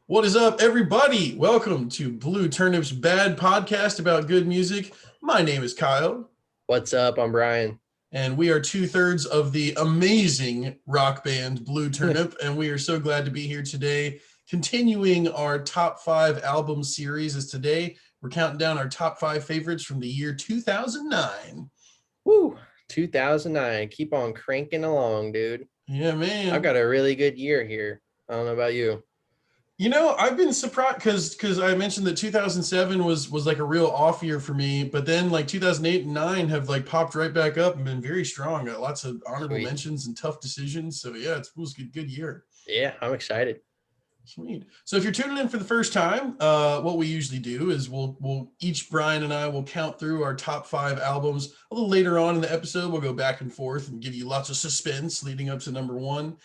What is up, everybody? Welcome to Blue Turnip's Bad Podcast about good music. My name is Kyle, What's up? I'm Brian. and we are two-thirds of the amazing rock band Blue Turnip, and we are so glad to be here today, continuing our top 5 album series. As today we're counting down our top 5 favorites from the year 2009. Woo! 2009. Keep on cranking along, dude. Yeah, I've man. got a really good year here. I don't know about you. I've been surprised because I mentioned that 2007 was like a real off year for me, but then like 2008 and 9 have like popped right back up and been very strong. Got lots of honorable Sweet. mentions and tough decisions. So yeah, it was a good year. Yeah, I'm excited. Sweet. So if you're tuning in for the first time, what we usually do is we'll each Brian and I will count through our top 5 albums. A little later on in the episode, we'll go back and forth and give you lots of suspense leading up to number one.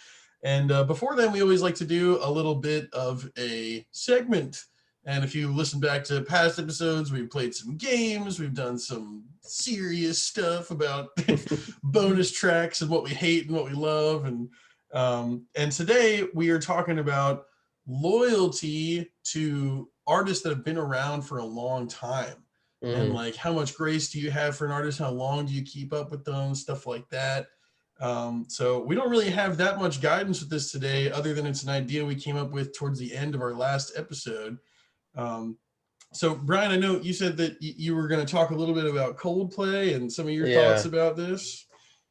And before then, we always like to do a little bit of a segment. And if you listen back to past episodes, we've played some games, we've done some serious stuff about bonus tracks and what we hate and what we love. And today we are talking about loyalty to artists that have been around for a long time. And Hmm. like, how much grace do you have for an artist? How long do you keep up with them? Stuff like that. So we don't really have that much guidance with this today, other than it's an idea we came up with towards the end of our last episode. Um, so Brian, I know you said that you were going to talk a little bit about Coldplay and some of your thoughts Yeah. about this.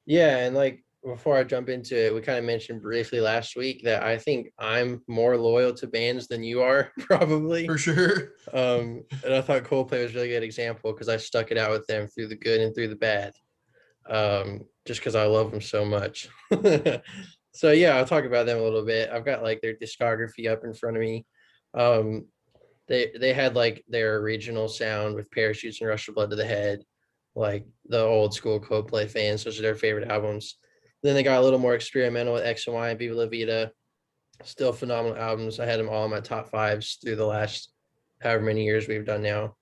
Yeah. And like before I jump into it, we kind of mentioned briefly last week that I think I'm more loyal to bands than you are, probably. For sure. And I thought Coldplay was a really good example because I stuck it out with them through the good and through the bad. Just because I love them so much. So yeah, I'll talk about them a little bit. I've got like their discography up in front of me. Um, they had like their original sound with Parachutes and Rush of Blood to the Head, like the old school Coldplay fans. Those are their favorite albums. Then they got a little more experimental with X and Y and Viva La Vida. Still phenomenal albums. I had them all in my top fives through the last however many years we've done now.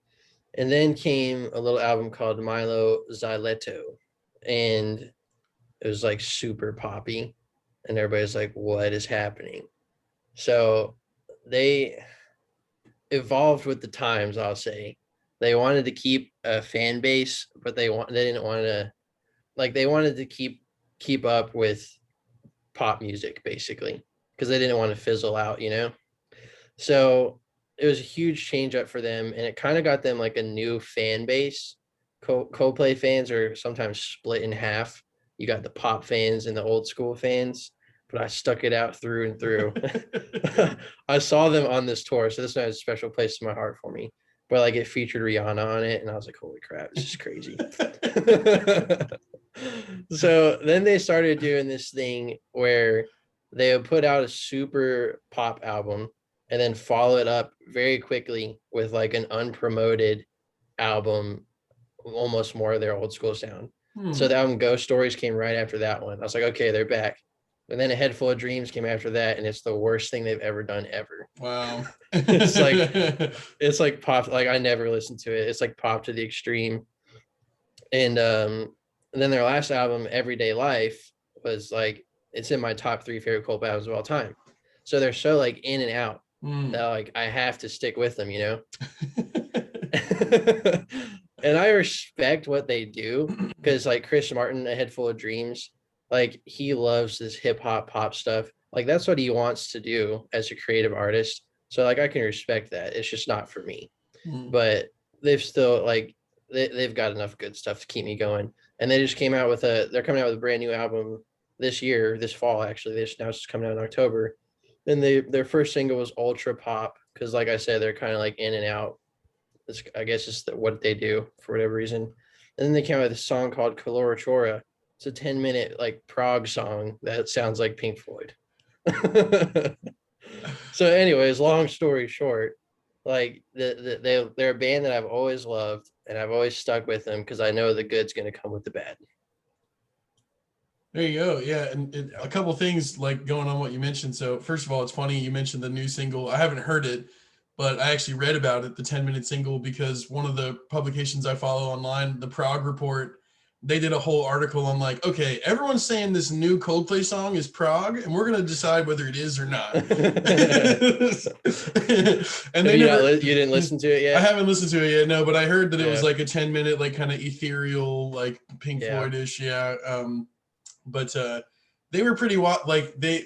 And then came a little album called Milo Xyleto, and it was like super poppy, and everybody's like, "What is happening?" So they evolved with the times. I'll say they wanted to keep a fan base, but they didn't want to they wanted to keep up with pop music basically because they didn't want to fizzle out, you know. So it was a huge change up for them, and it kind of got them like a new fan base. Coldplay fans are sometimes split in half. You got the pop fans and the old school fans, but I stuck it out through and through. I saw them on this tour, so this one has a special place in my heart for me. But like it featured Rihanna on it, and I was like, "Holy crap, this is crazy!" So then they started doing this thing where they would put out a super pop album and then follow it up very quickly with like an unpromoted album, almost more of their old school sound. So the Hmm. album Ghost Stories came right after that one. I was like, okay, they're back. And then A Head Full of Dreams came after that, and it's the worst thing they've ever done ever. Wow. it's like it's like pop. Like I never listened to it. It's like pop to the extreme. And then their last album, Everyday Life, was like it's in my top three favorite Coldplay albums of all time. So they're so like in and out Hmm. that like I have to stick with them, you know. And I respect what they do because like Chris Martin, A Head Full of Dreams, like he loves this hip hop pop stuff. Like that's what he wants to do as a creative artist. So like I can respect that. It's just not for me. Hmm. But they've still like they've got enough good stuff to keep me going. And they just came out with they're coming out with a brand new album this year, this fall actually. Now it's coming out in October. And their first single was Ultra Pop because like I said, they're kind of like in and out. I guess it's what they do for whatever reason. And then they came out with a song called Coloratura. It's a 10-minute like prog song that sounds like Pink Floyd. So, anyways, long story short, like they're a band that I've always loved and I've always stuck with them because I know the good's gonna come with the bad. There you go. Yeah, and a couple things like going on what you mentioned. So first of all, it's funny you mentioned the new single. I haven't heard it, but I actually read about it, the 10-minute single, because one of the publications I follow online, the Prog Report, they did a whole article on like, okay, everyone's saying this new Coldplay song is prog, and we're gonna decide whether it is or not. And they never. You didn't listen to it I yet? haven't listened to it yet, no, but I heard that it was Yeah. like a 10-minute, like kind of ethereal, like Pink Yeah. Floyd-ish, yeah. But they were pretty like they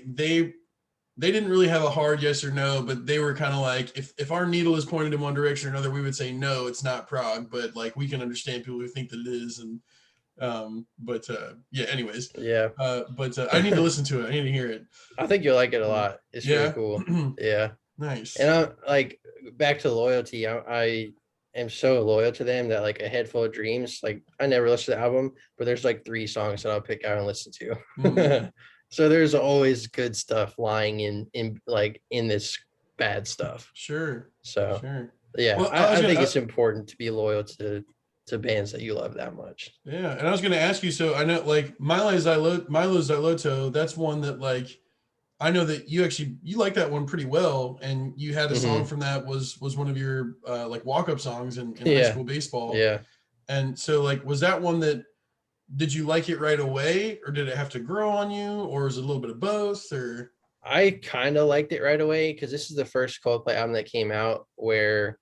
didn't really have a hard yes or no, but they were kind of like, if our needle is pointed in one direction or another, we would say no, it's not prog, but like we can understand people who think that it is. And but yeah, anyways, Yeah. but I need to listen to it. I need to hear it. I think you'll like it a lot. It's really Yeah. cool. Yeah. Nice. And I'm like, back to loyalty. I am so loyal to them that like A Head Full of Dreams, like I never listen to the album, but there's like 3 songs that I'll pick out and listen to. Mm. So there's always good stuff lying in this bad stuff. Sure. So Sure. yeah, Well, I think it's important to be loyal to bands that you love that much. Yeah, and I was going to ask you. So I know, like Milo Xyloto. That's one that, like, I know that you like that one pretty well, and you had a song from that was one of your like walk up songs in high school baseball. Yeah. And so, like, was that one that did you like it right away, or did it have to grow on you, or was it a little bit of both? Or I kind of liked it right away because this is the first Coldplay album that came out where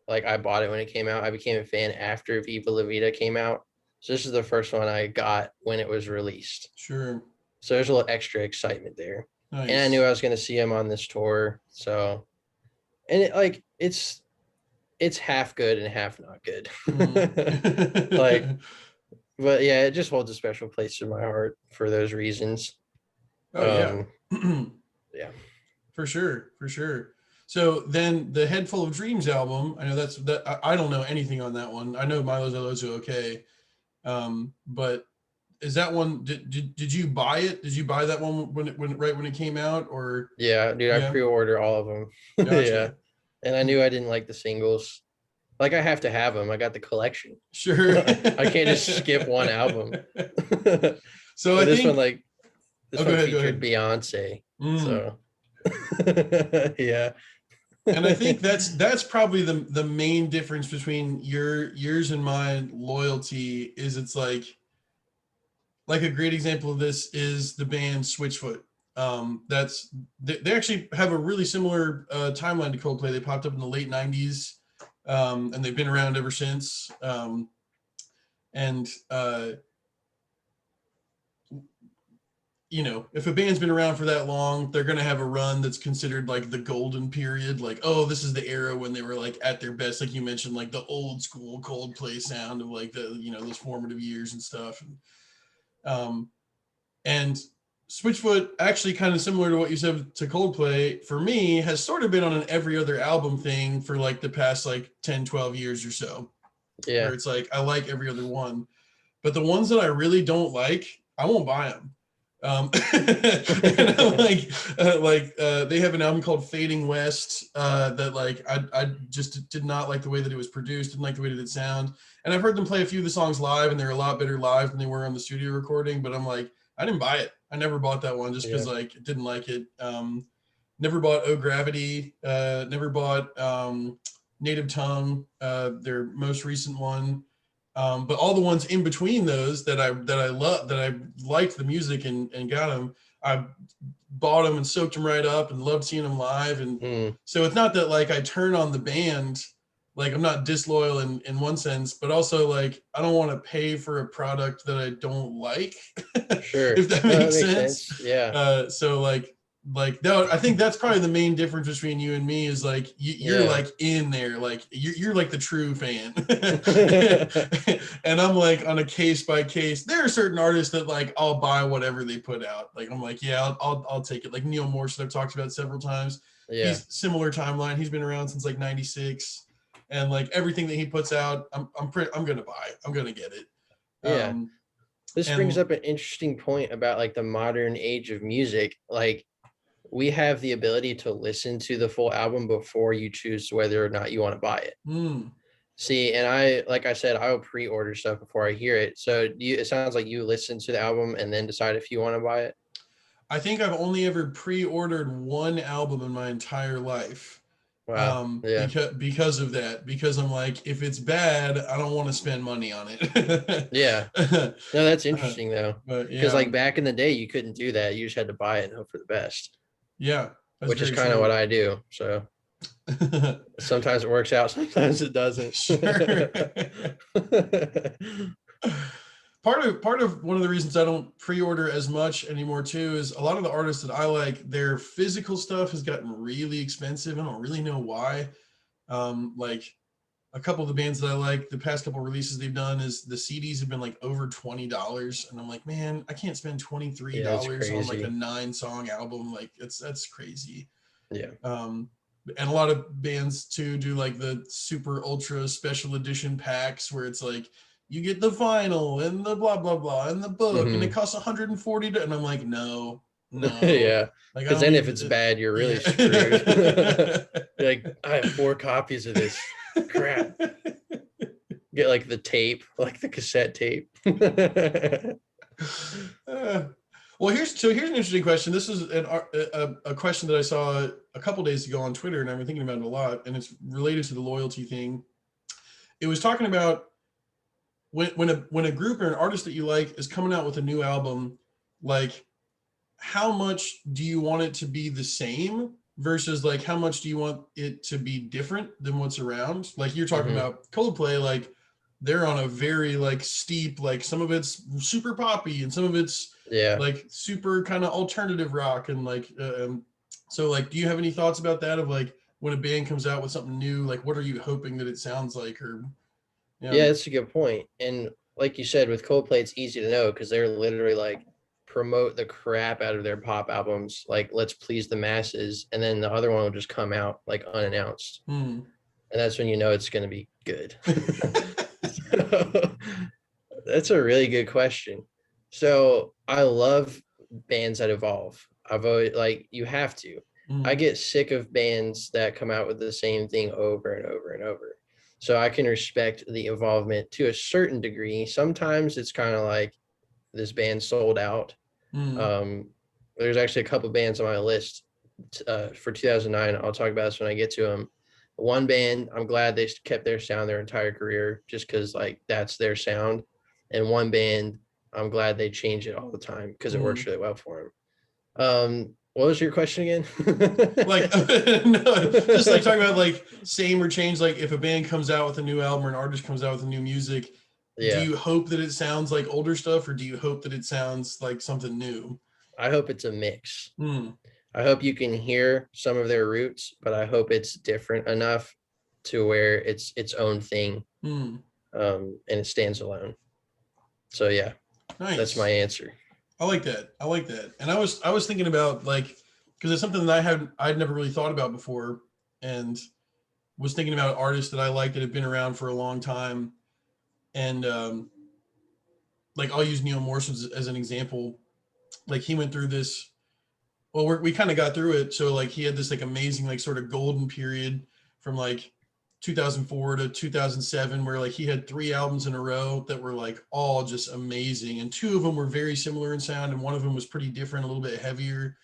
like I bought it when it came out. I became a fan after Viva La Vida came out. So this is the first one I got when it was released. Sure. So there's a little extra excitement there. Nice. And I knew I was going to see him on this tour. So, and it's half good and half not good. Like, but yeah, it just holds a special place in my heart for those reasons. Oh yeah. Yeah. For sure. So then the Head Full of Dreams album, I know that I don't know anything on that one. I know Milo Xyloto okay. But is that one, did you buy it? Did you buy that one when it came out? Or yeah, dude, I pre-order all of them. Gotcha. Yeah. And I knew I didn't like the singles. Like I have to have them. I got the collection. Sure. I can't just skip one album. So this one featured ahead. Beyonce. So yeah. And I think that's probably the main difference between yours and mine loyalty is it's like a great example of this is the band Switchfoot. They actually have a really similar timeline to Coldplay. They popped up in the late 90s, and they've been around ever since. You know, if a band's been around for that long, they're going to have a run that's considered like the golden period. Like, oh, this is the era when they were like at their best. Like you mentioned, like the old school Coldplay sound of like the, you know, those formative years and stuff. And Switchfoot, actually kind of similar to what you said to Coldplay, for me has sort of been on an every other album thing for like the past like 10, 12 years or so. Yeah. Where it's like, I like every other one, but the ones that I really don't like, I won't buy them. And I'm like they have an album called Fading West that like I just did not like the way that it was produced, didn't like the way that it sound. And I've heard them play a few of the songs live, and they're a lot better live than they were on the studio recording. But I'm like, I didn't buy it. I never bought that one just because like didn't like it. Never bought Oh Gravity. Never bought Native Tongue, their most recent one. But all the ones in between those that I love, that I liked the music and got them, I bought them and soaked them right up and loved seeing them live. And so it's not that like I turn on the band, like I'm not disloyal in one sense, but also like I don't want to pay for a product that I don't like. Sure. If that makes sense. Yeah. So like that, I think that's probably the main difference between you and me is like you're like in there, like you're like the true fan. And I'm like on a case by case. There are certain artists that like I'll buy whatever they put out. Like I'm like, yeah, I'll take it. Like Neil Morrison, I've talked about several times. Yeah. He's similar timeline. He's been around since like 96, and like everything that he puts out, I'm gonna buy. I'm gonna get it. Yeah. This brings up an interesting point about like the modern age of music. Like we have the ability to listen to the full album before you choose whether or not you want to buy it. See, and like I said, I will pre-order stuff before I hear it. So it sounds like you listen to the album and then decide if you want to buy it. I think I've only ever pre-ordered one album in my entire life. Wow. Yeah. because of that, because I'm like, if it's bad, I don't want to spend money on it. Yeah. No, that's interesting though. But Because yeah, like back in the day, you couldn't do that. You just had to buy it and hope for the best, yeah, that's which is very kind of what true. I do. So sometimes it works out, sometimes it doesn't. Sure. Part of one of the reasons I don't pre-order as much anymore too is a lot of the artists that I like, their physical stuff has gotten really expensive. I don't really know why. Like a couple of the bands that I like, the past couple of releases they've done is the CDs have been like over $20, and I'm like, man, I can't spend $23 Yeah, it's on like a crazy. 9-song album. Like that's crazy. Yeah. Um, and a lot of bands too do like the super ultra special edition packs where it's like you get the vinyl and the blah blah blah and the book and it Hmm. costs 140 and I'm like, no, Yeah. like I Because don't then if need it's bad, you're really yeah. screwed. You're like, I have 4 copies of this crap. Get like the tape, like the cassette tape. Uh, well, here's an interesting question. This is a question that I saw a couple days ago on Twitter, and I've been thinking about it a lot, and it's related to the loyalty thing. It was talking about when a group or an artist that you like is coming out with a new album, like how much do you want it to be the same versus like how much do you want it to be different than what's around? Like you're talking Hmm. about Coldplay, like they're on a very like steep, like some of it's super poppy and some of it's Yeah. like super kind of alternative rock and like so like do you have any thoughts about that of like when a band comes out with something new, like what are you hoping that it sounds like or yeah. Yeah, that's a good point. And like you said, with Coldplay, it's easy to know because they're literally like promote the crap out of their pop albums, like let's please the masses, and then the other one will just come out like unannounced, Hmm. and that's when you know it's going to be good. So, that's a really good question. So I love bands that evolve. I've always like you have to. I Hmm. get sick of bands that come out with the same thing over and over and over. So I can respect the involvement to a certain degree. Sometimes it's kind of like this band sold out. Hmm. Um, there's actually a couple bands on my list for 2009. I'll talk about this when I get to them. One band, I'm glad they kept their sound their entire career just because like that's their sound. And one band, I'm glad they change it all the time because it works Hmm. really well for them. What was your question again? Like no, just like talking about like same or change, like if a band comes out with a new album or an artist comes out with a new music, do Yeah, you hope that it sounds like older stuff or do you hope that it sounds like something new? I hope it's a mix. Hmm. I hope you can hear some of their roots, but I hope it's different enough to where it's its own thing, Hmm. and it stands alone. So yeah, that's my Nice. answer. I like that. I like that. And I was thinking about like because it's something that I'd never really thought about before and was thinking about artists that I like that have been around for a long time and like I'll use Neil Morse as an example. Like he went through this well we kind of got through it so like he had this like amazing like sort of golden period from like 2004 to 2007 where like he had 3 albums in a row that were like all just amazing and 2 of them were very similar in sound and one of them was pretty different, a little bit heavier.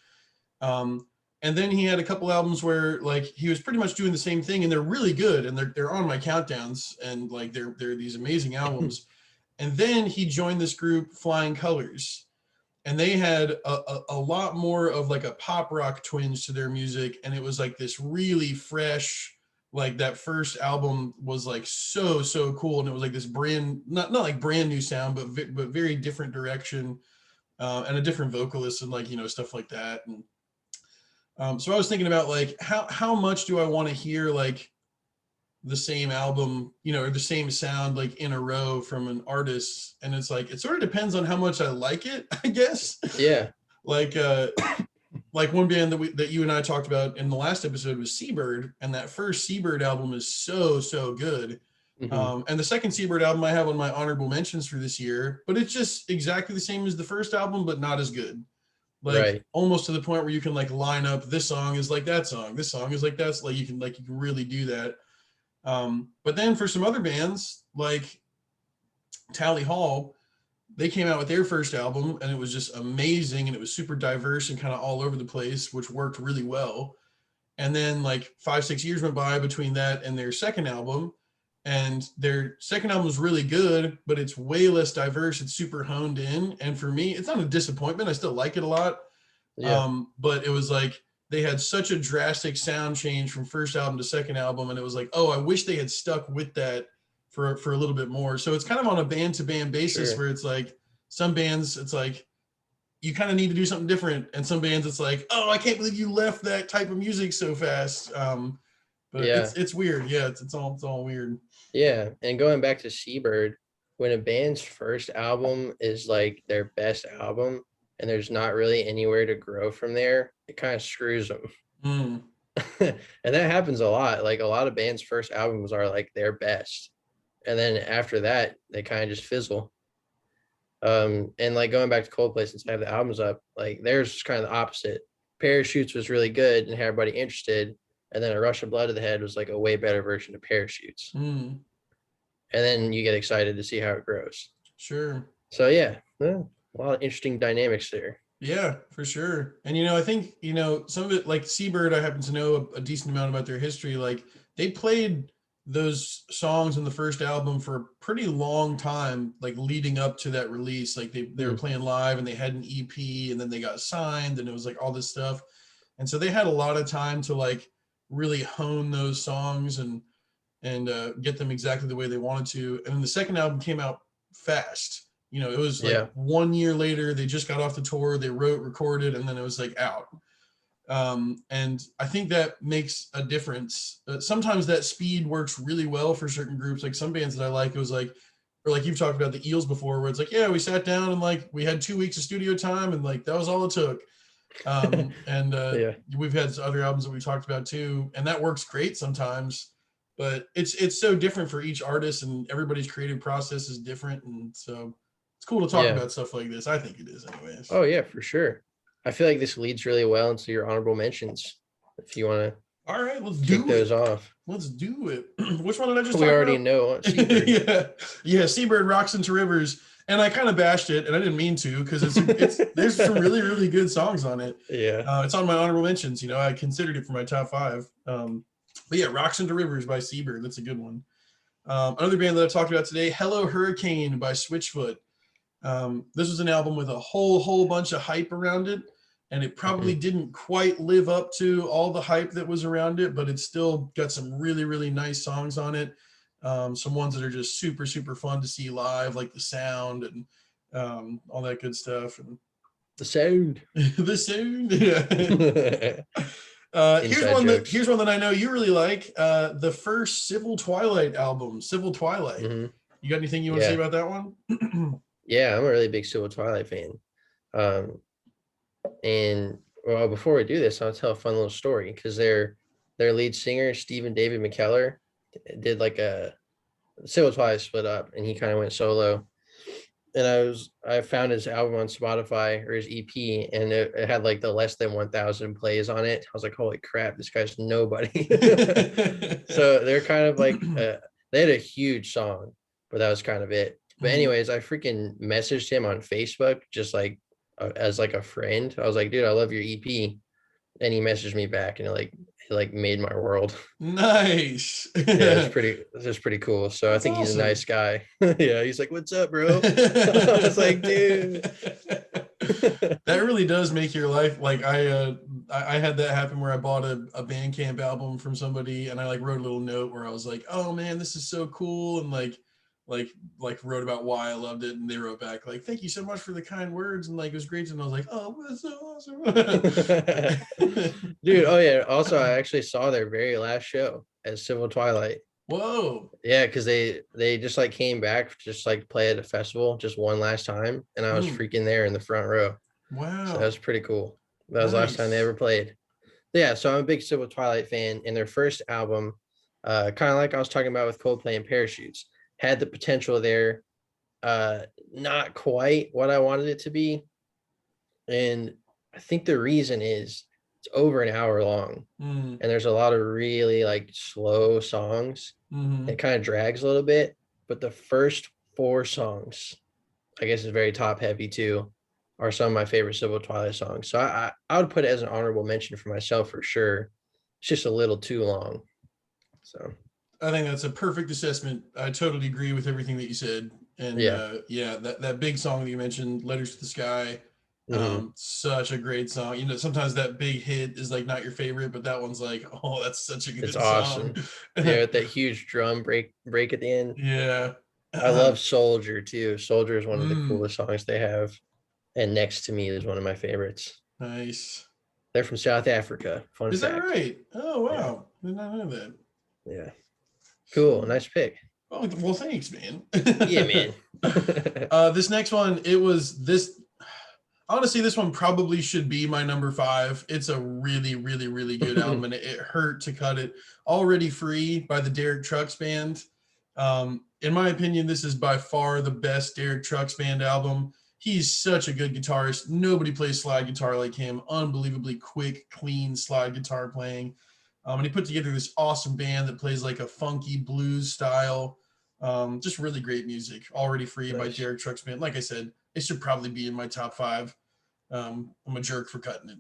um and then he had a couple albums where like he was pretty much doing the same thing and they're really good and they're on my countdowns and like they're these amazing albums. And then he joined this group Flying Colors and they had a lot more of like a pop rock twinge to their music and it was like this really fresh, like that first album was like so cool and it was like this brand not like brand new sound but very different direction, and a different vocalist and like stuff like that. And so I was thinking about like how much do I want to hear like the same album, or the same sound like in a row from an artist. And it's like, it sort of depends on how much I like it, I guess. Yeah. like, like one band that you and I talked about in the last episode was Seabird. And that first Seabird album is so good. Hmm. And the second Seabird album I have on my honorable mentions for this year, but it's just exactly the same as the first album, but not as good. Like Right. almost to the point where you can like line up this song is like that song, this song is like that's like you can really do that. But then for some other bands like Tally Hall, they came out with their first album and it was just amazing and it was super diverse and kind of all over the place, which worked really well. And then like 5-6 years went by between that and their second album. And their second album was really good, but it's way less diverse. It's super honed in. And for me, it's not a disappointment. I still like it a lot. Yeah, But it was like they had such a drastic sound change from first album to second album. And it was like, oh, I wish they had stuck with that for a little bit more. So it's kind of on a band to band basis sure. where it's like some bands, it's like, you kind of need to do something different. And some bands, it's like, oh, I can't believe you left that type of music so fast. But Yeah, it's weird. Yeah, it's all weird. yeah. And going back to Seabird, when a band's first album is like their best album and there's not really anywhere to grow from there, it kind of screws them. Mm, And that happens a lot. Like a lot of bands' first albums are like their best. And then after that, they kind of just fizzle. And like going back to Coldplay, since I have the albums up, like theirs was kind of the opposite. Parachutes was really good and had everybody interested, and then A Rush of Blood to the Head was like a way better version of Parachutes. mm, And then you get excited to see how it grows. sure. So yeah, a lot of interesting dynamics there. Yeah, for sure. And I think some of it, like Seabird, I happen to know a decent amount about their history. Like they played those songs in the first album for a pretty long time, like leading up to that release. Like they were Hmm. playing live and they had an EP and then they got signed and it was like all this stuff. And so they had a lot of time to like really hone those songs and get them exactly the way they wanted to. And then the second album came out fast. It was like Yeah, 1 year later, they just got off the tour, they wrote, recorded, and then it was like out. And I think that makes a difference. Sometimes that speed works really well for certain groups. Like some bands that I like, it was like, or like you've talked about the Eels before, where it's like, yeah, we sat down and like we had 2 weeks of studio time, and like that was all it took. And yeah, we've had other albums that we talked about too, and that works great sometimes. But it's so different for each artist, and everybody's creative process is different, and so it's cool to talk yeah. about stuff like this. I think it is, anyways. Oh yeah, for sure. I feel like this leads really well into your honorable mentions. If you want to All right, let's kick do those it. off, Let's do it. Which one did I just we talk already about? know Seabird. Yeah, yeah. Seabird rocks into rivers, and I kind of bashed it, and I didn't mean to because it's there's some really really good songs on it. Yeah. It's on my honorable mentions. I considered it for my top five. But yeah, rocks into rivers by Seabird. That's a good one. Another band that I talked about today, Hello Hurricane by Switchfoot. This was an album with a whole bunch of hype around it, and it probably Mhm. didn't quite live up to all the hype that was around it, but it's still got some really really nice songs on it. Some ones that are just super super fun to see live, like the sound and all that good stuff. And The sound. the sound, yeah. Here's Inside one that jokes. here's one that I know you really like. The first Civil Twilight album, Civil Twilight. Hmm. You got anything you want to say Yeah. about that one? Yeah, I'm a really big Civil Twilight fan. Um, and well, before we do this, I'll tell a fun little story because their lead singer, Stephen David McKellar, did like a Civil Twilight split up and he kind of went solo. And I found his album on Spotify or his EP, and it had like the less than 1,000 plays on it. I was like, holy crap, this guy's nobody. So they're kind of like they had a huge song, but that was kind of it. But Mhm. anyways, I freaking messaged him on Facebook just like as like a friend. I was like, dude, I love your EP, and he messaged me back, and it like made my world. Nice. Yeah, it's pretty cool. So I That's think he's a nice awesome. guy. Yeah, he's like, "What's up, bro?" I was like, "Dude." That really does make your life like I had that happen where I bought a Bandcamp album from somebody and I like wrote a little note where I was like, oh man, this is so cool, and like wrote about why I loved it, and they wrote back like, thank you so much for the kind words, and like it was great, and I was like, oh, that's so awesome. Dude, oh yeah. Also, I actually saw their very last show at Civil Twilight. Whoa. Yeah, because they just like came back, just like play at a festival just one last time, and I was Mm, freaking there in the front row. So that was wow. pretty cool. That was the last time they Nice. ever played. Yeah, so I'm a big Civil Twilight fan, and their first album, kind of like I was talking about with Coldplay and Parachutes, had the potential there. Not quite what I wanted it to be, and I think the reason is it's over an hour long, Mm, and there's a lot of really like slow songs. It mm-hmm. kind of drags a little bit, but the first four songs, I guess, is very top heavy too, are some of my favorite Civil Twilight songs. So I would put it as an honorable mention for myself for sure, It's just a little too long. So I think that's a perfect assessment. I totally agree with everything that you said. And yeah. yeah, that big song that you mentioned, Letters to the Sky, Hmm. such a great song. You know, sometimes that big hit is like not your favorite, but that one's like, oh, that's such a It's good song. awesome. Yeah, with that huge drum break at the end. Yeah. I love Soldier too. Soldier is one of the Mm, coolest songs they have. And Next to Me is one of my favorites. nice. They're from South Africa. Fun Is that fact. right? Oh, Yeah. wow. Did not know that. Yeah. Cool. Nice pick. Oh, well, thanks, man. Yeah, man. This next one, it was this. Honestly, this one probably should be my number 5. It's a really, really, really good album, and it hurt to cut it. Already Free by the Derek Trucks Band. In my opinion, this is by far the best Derek Trucks Band album. He's such a good guitarist. Nobody plays slide guitar like him. Unbelievably quick, clean slide guitar playing. And he put together this awesome band that plays like a funky blues style. Just really great music. Already Free by Nice. Derek Trucks Band. Like I said, it should probably be in my top 5. I'm a jerk for cutting it.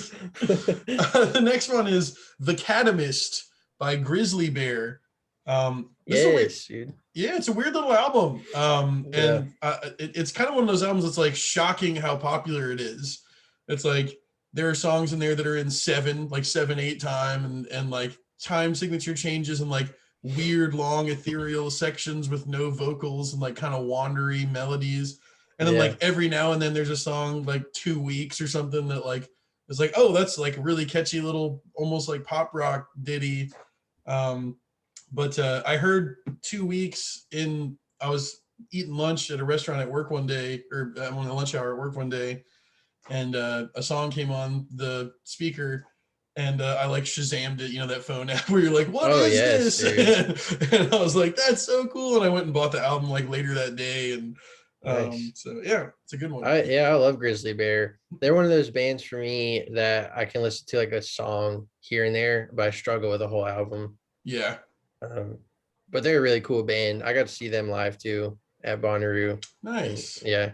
The next one is The Catamist by Grizzly Bear. This is a weird, Yes, dude. yeah, it's a weird little album. Yeah. And it's kind of one of those albums that's like shocking how popular it is. It's like there are songs in there that are in 7/8 time, and like time signature changes and like weird long ethereal sections with no vocals and like kind of wandery melodies. And then Yeah. like every now and then there's a song like 2 weeks or something that like is like, oh, that's like a really catchy little almost like pop rock ditty. Um, but I heard 2 weeks in, I was eating lunch at a restaurant at work one day, or on the lunch hour at work one day, and a song came on the speaker, and I like Shazammed it, you know, that phone app where you're like, what Oh is yes, this? dude. And I was like, that's so cool. And I went and bought the album like later that day. And Nice. so yeah, it's a good one. I love Grizzly Bear. They're one of those bands for me that I can listen to like a song here and there, but I struggle with a whole album. Yeah. Um, but they're a really cool band. I got to see them live too at Bonnaroo, and Nice. yeah,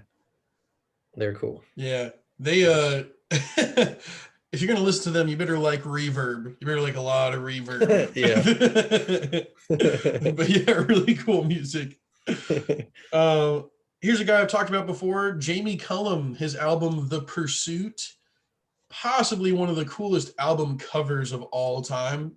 they're cool. Yeah. They Nice. if you're gonna listen to them, you better like reverb. You better like a lot of reverb. Yeah. But yeah, really cool music. Uh, here's a guy I've talked about before, Jamie Cullum. His album The Pursuit, possibly one of the coolest album covers of all time.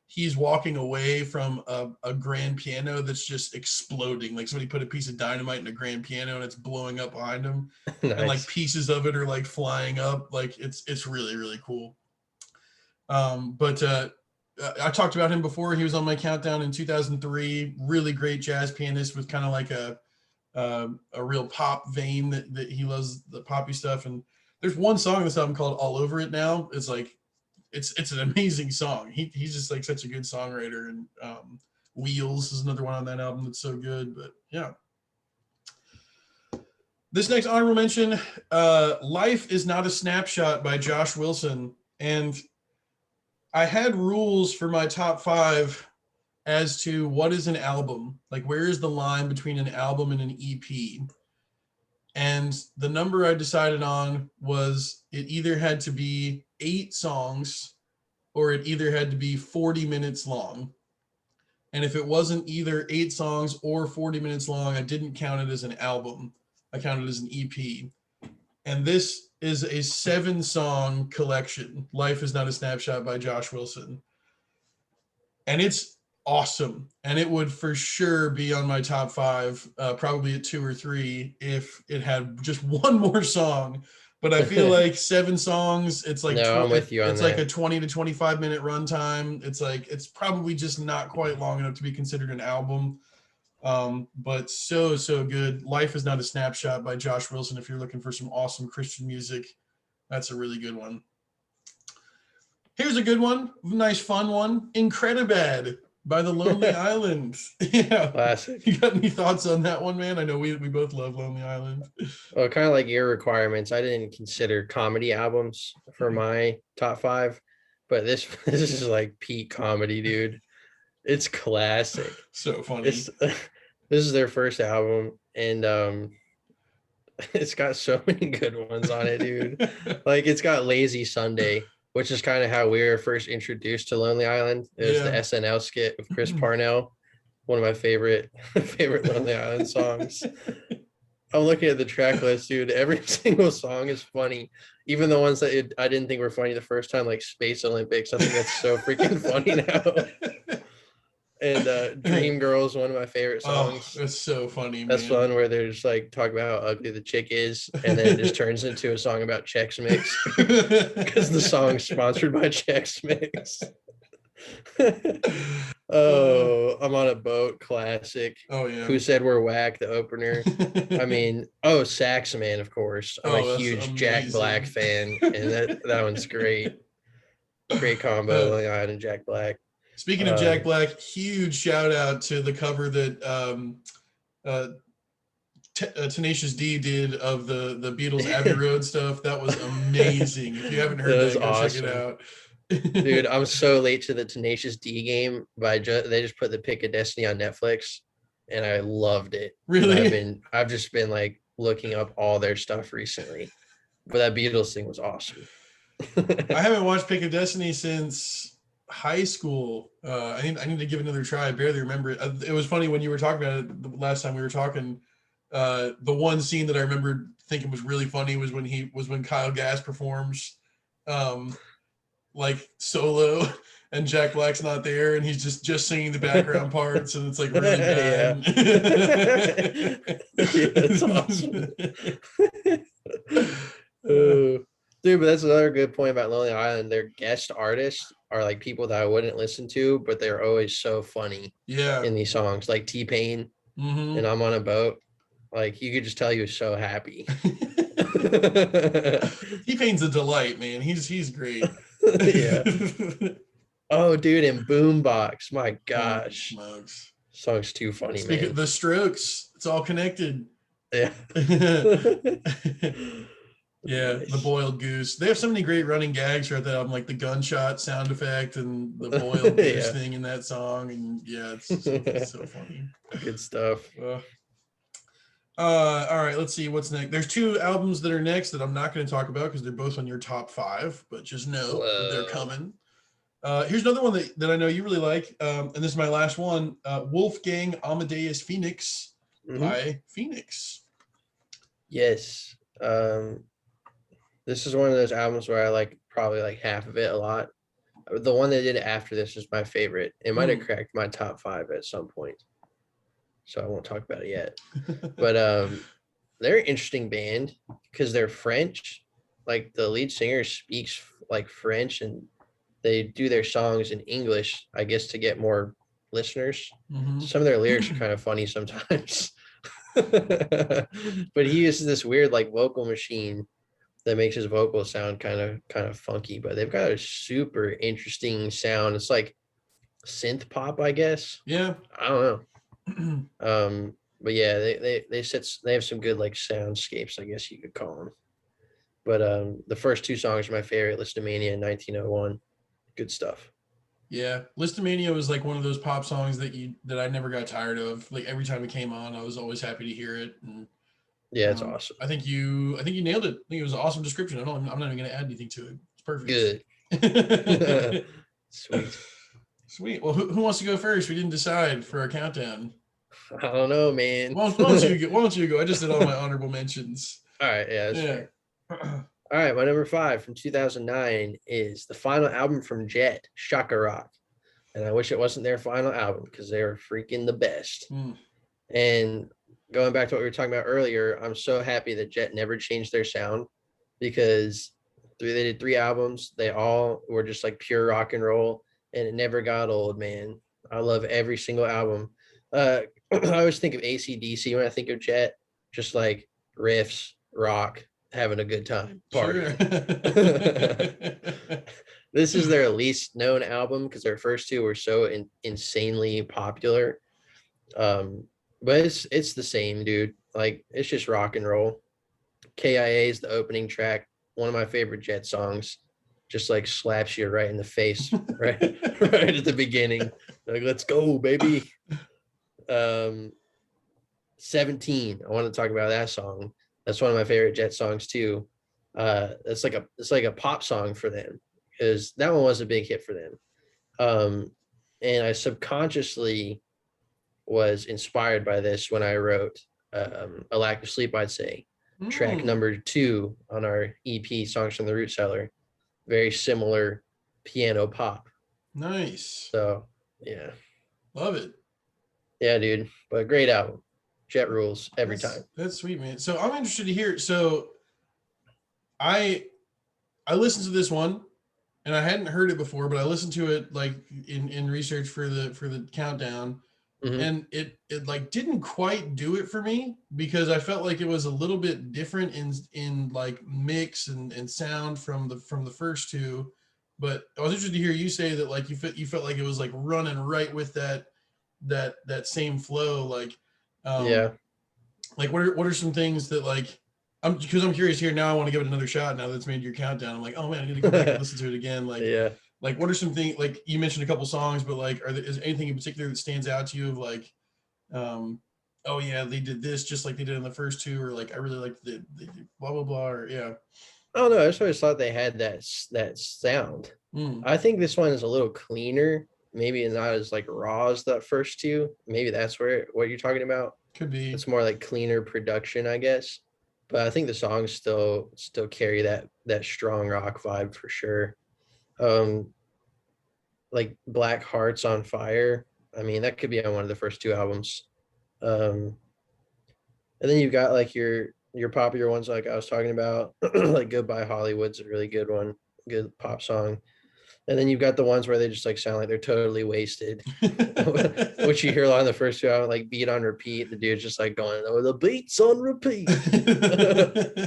He's walking away from a grand piano that's just exploding. Like somebody put a piece of dynamite in a grand piano and it's blowing up behind him, and like Nice. pieces of it are like flying up. Like it's really, really cool. But I talked about him before. He was on my countdown in 2003. Really great jazz pianist with kind of like a real pop vein that he loves the poppy stuff. And there's one song in this album called All Over It Now. It's like it's an amazing song. He's just like such a good songwriter. And Wheels is another one on that album that's so good. But yeah. This next honorable mention, Life is Not a Snapshot by Josh Wilson. And I had rules for my top 5 as to what is an album, like where is the line between an album and an EP. And the number I decided on was it either had to be 8 songs or it either had to be 40 minutes long. And if it wasn't either 8 songs or 40 minutes long, I didn't count it as an album. I counted it as an EP. And this is a 7-song collection, Life is Not a Snapshot by Josh Wilson. And it's awesome. And it would for sure be on my top 5, probably at 2 or 3 if it had just one more song. But I feel like 7 songs, it's like No, I'm with you on it's like a that. 20 to 25 minute runtime. It's like it's probably just not quite long enough to be considered an album. But so good. Life is Not a Snapshot by Josh Wilson. If you're looking for some awesome Christian music, that's a really good one. Here's a good one, nice fun one, Incredibad by The Lonely Island. Yeah. Classic. You got any thoughts on that one, man? I know we both love Lonely Island. Well, kind of like your requirements, I didn't consider comedy albums for my top 5, but this this is like peak comedy, dude. It's classic. So funny. It's this is their first album, and it's got so many good ones on it, dude. Like it's got Lazy Sunday, which is kind of how we were first introduced to Lonely Island. It was the Yeah. SNL skit with Chris Parnell, one of my favorite Lonely Island songs. I'm looking at the track list, dude. Every single song is funny, even the ones that I didn't think were funny the first time, like Space Olympics. I think that's so freaking funny now. And Dream Girl is one of my favorite Oh, songs. that's so funny, That's man. fun, where they're just like talking about how ugly the chick is, and then it just turns into a song about Chex Mix because the song's sponsored by Chex Mix. Oh, I'm on a boat, classic. Oh yeah. Who said we're whack? The opener. I mean, Sax Man, of course. I'm a Oh, that's huge Jack Black amazing. fan, and that one's great. Great combo, Lonely Island and Jack Black. Speaking of Jack Black, huge shout out to the cover that Tenacious D did of the Beatles Abbey Road stuff. That was amazing. If you haven't heard that, go awesome. check it out. Dude, I'm so late to the Tenacious D game, but they just put the Pick of Destiny on Netflix, and I loved it. Really? I've just been like looking up all their stuff recently, but that Beatles thing was awesome. I haven't watched Pick of Destiny since high school. I need to give it another try. I barely remember it. It was funny when you were talking about it the last time we were talking. The one scene that I remember thinking was really funny was when Kyle Gass performs like solo and Jack Black's not there and he's just singing the background parts and it's like really bad. Yeah, that's awesome. Dude, but that's another good point about Lonely Island. Their guest artists are like people that I wouldn't listen to, but they're always so funny. Yeah. In these songs, like T-Pain and I'm on a boat. Like you could just tell he was so happy. T-Pain's a delight, man. He's great. Yeah. Oh, dude, and Boombox. My gosh. Smokes. Song's too funny, Speaking man. of the Strokes, it's all connected. Yeah. Yeah, nice. The boiled goose. They have so many great running gags right there. I'm like the gunshot sound effect and the boiled goose thing in that song. And yeah, it's so funny. Good stuff. All right, let's see what's next. There's two albums that are next that I'm not going to talk about because they're both on your top 5, but just know that they're coming. Here's another one that I know you really like, and this is my last one. Wolfgang Amadeus Phoenix by Phoenix. Yes. This is one of those albums where I like probably like half of it a lot. The one they did after this is my favorite. It might have cracked my top 5 at some point, so I won't talk about it yet. But they're an interesting band because they're French. Like the lead singer speaks like French, and they do their songs in English, I guess, to get more listeners. Some of their lyrics are kind of funny sometimes. But he uses this weird like vocal machine that makes his vocals sound kind of funky, but they've got a super interesting sound. It's like synth pop, I guess. Yeah. I don't know. But yeah, they have some good like soundscapes, I guess you could call them. But the first 2 songs are my favorite, Listomania and 1901. Good stuff. Yeah, Listomania was like one of those pop songs that I never got tired of. Like every time it came on, I was always happy to hear it. And yeah, it's awesome. I think you nailed it. I think it was an awesome description. I'm not even going to add anything to it. It's perfect. Good. Sweet. Well, who wants to go first? We didn't decide for our countdown. I don't know, man. Why don't you go? I just did all my honorable mentions. All right. Yeah. That's fair. All right. My number 5 from 2009 is the final album from Jet, Shaka Rock. And I wish it wasn't their final album because they were freaking the best. And going back to what we were talking about earlier, I'm so happy that Jet never changed their sound because they did 3 albums. They all were just like pure rock and roll, and it never got old, man. I love every single album. I always think of AC/DC when I think of Jet, just like riffs, rock, having a good time, party. Sure. This is their least known album because their first 2 were so insanely popular. But it's the same, dude. Like it's just rock and roll. KIA is the opening track, one of my favorite Jet songs. Just like slaps you right in the face, right at the beginning. Like, let's go, baby. 17. I want to talk about that song. That's one of my favorite Jet songs too. It's like a pop song for them. because that one was a big hit for them. And I subconsciously was inspired by this when I wrote A Lack of Sleep, I'd say. Track number 2 on our EP, Songs from the Root Cellar. Very similar piano pop. Nice. So, yeah. Love it. Yeah, dude. But great album. Jet rules every time. That's sweet, man. So I'm interested to hear. So I listened to this one and I hadn't heard it before, but I listened to it like in research for the countdown. Mhm. And it like didn't quite do it for me because I felt like it was a little bit different in like mix and sound from the first two. But I was interested to hear you say that like you felt like it was like running right with that same flow. Like Yeah. like what are some things that like I'm curious here now. I want to give it another shot now that's made your countdown. I'm like, oh man, I need to go back and listen to it again. Like Yeah. like what are some things, like you mentioned a couple songs, but like is anything in particular that stands out to you of like oh yeah, they did this just like they did in the first two, or like I really like the blah blah blah, or yeah. I don't know. I just always thought they had that sound. I think this one is a little cleaner. Maybe not as like raw as that first two. Maybe that's what you're talking about. Could be. It's more like cleaner production, I guess. But I think the songs still carry that strong rock vibe for sure. Like Black Hearts on Fire. I mean, that could be on one of the first two albums. And then you've got like your popular ones like I was talking about, like Goodbye Hollywood's a really good one, good pop song. And then you've got the ones where they just like sound like they're totally wasted, which you hear a lot in the first two albums, like Beat on Repeat. The dude's just like going, oh, the beat's on repeat.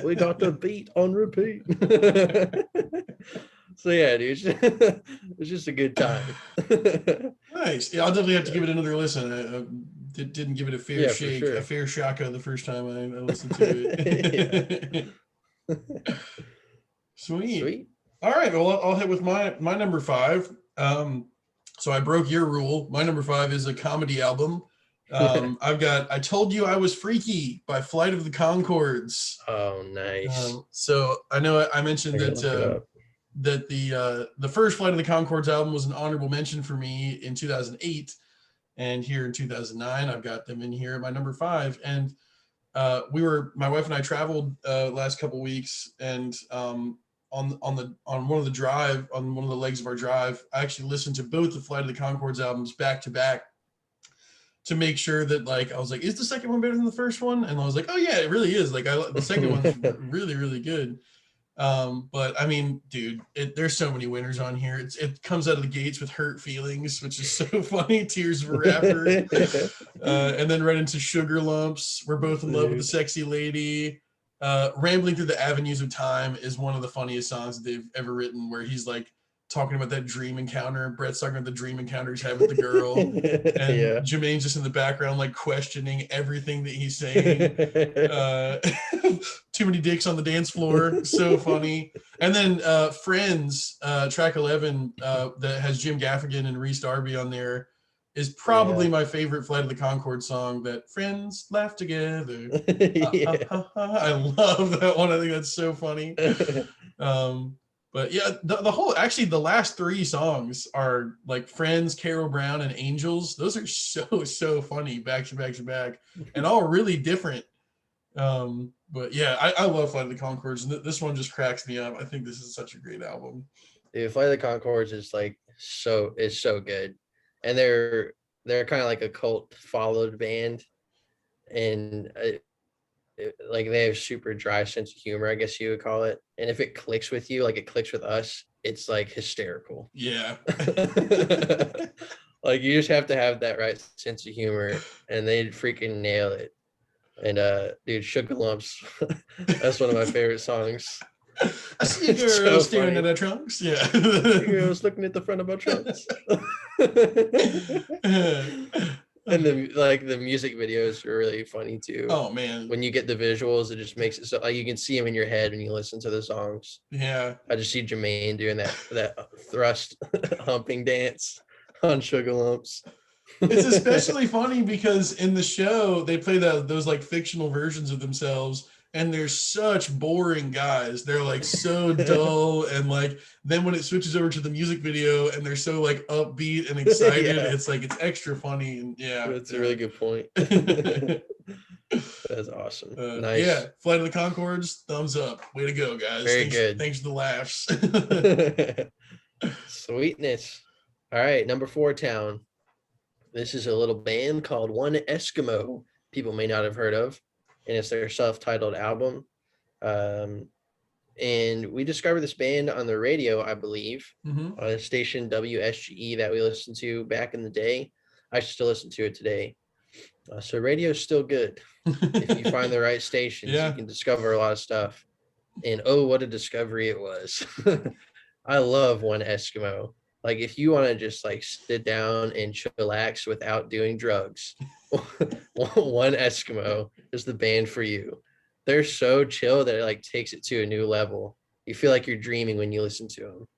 We got the beat on repeat. So yeah, dude, it's just a good time. Nice. Yeah, I'll definitely have to give it another listen. I didn't give it a fair shake, a fair shaka the first time I listened to it. Sweet. All right. Well, I'll hit with my number 5. So I broke your rule. My number 5 is a comedy album. I've got I Told You I Was Freaky by Flight of the Conchords. Oh, nice. So I know I mentioned that the first Flight of the Conchords album was an honorable mention for me in 2008, and here in 2009 I've got them in here at my number 5. And my wife and I traveled last couple weeks, and on one of the legs of our drive, I actually listened to both the Flight of the Conchords albums back to back to make sure that like I was like, is the second one better than the first one? And I was like, oh yeah, it really is. Like the second one's really, really good. But I mean, dude, there's so many winners on here. It comes out of the gates with Hurt Feelings, which is so funny. Tears of a Rapper. And then right into Sugar Lumps. We're Both in Love with a Sexy Lady. Rambling Through the Avenues of Time is one of the funniest songs that they've ever written, where he's like talking about that dream encounter. Brett's talking about the dream encounter he's had with the girl. And Jermaine's just in the background, like questioning everything that he's saying. Too Many Dicks on the Dance Floor. So funny. And then Friends, track 11, that has Jim Gaffigan and Reese Darby on there, is probably my favorite Flight of the Conchords song. That Friends Laugh Together. I love that one. I think that's so funny. But yeah, the last 3 songs are like Friends, Carol Brown, and Angels. Those are so funny back to back to back, and all really different. But yeah, I love Flight of the Conchords, and this one just cracks me up. I think this is such a great album. Dude, Flight of the Conchords is like so good, and they're kind of like a cult followed band, and like they have super dry sense of humor, I guess you would call it. And if it clicks with you, like it clicks with us, it's like hysterical. Yeah. Like you just have to have that right sense of humor, and they freaking nail it. And dude, Sugar Lumps, that's one of my favorite songs. I see a girl staring at her trunks. Yeah. Girls looking at the front of our trunks. And the music videos are really funny too. Oh man. When you get the visuals, it just makes it so like you can see them in your head when you listen to the songs. Yeah. I just see Jermaine doing that thrust humping dance on Sugar Lumps. It's especially funny because in the show they play those like fictional versions of themselves, and they're such boring guys. They're like so dull, and like then when it switches over to the music video and they're so like upbeat and excited, Yeah. it's like it's extra funny. And That's a really good point. That's awesome. Yeah, Nice. Flight of the Conchords, thumbs up. Way to go, guys. Very Thanks, good. thanks for the laughs. Sweetness. All right, number 4 town. This is a little band called One Eskimo. People may not have heard of, and it's their self-titled album. And we discovered this band on the radio, I believe, on a station WSGE that we listened to back in the day. I still listen to it today. So radio is still good. If you find the right stations, you can discover a lot of stuff. And oh, what a discovery it was. I love One Eskimo. Like if you want to just like sit down and chillax without doing drugs, One Eskimo is the band for you. They're so chill that it like takes it to a new level. You feel like you're dreaming when you listen to them.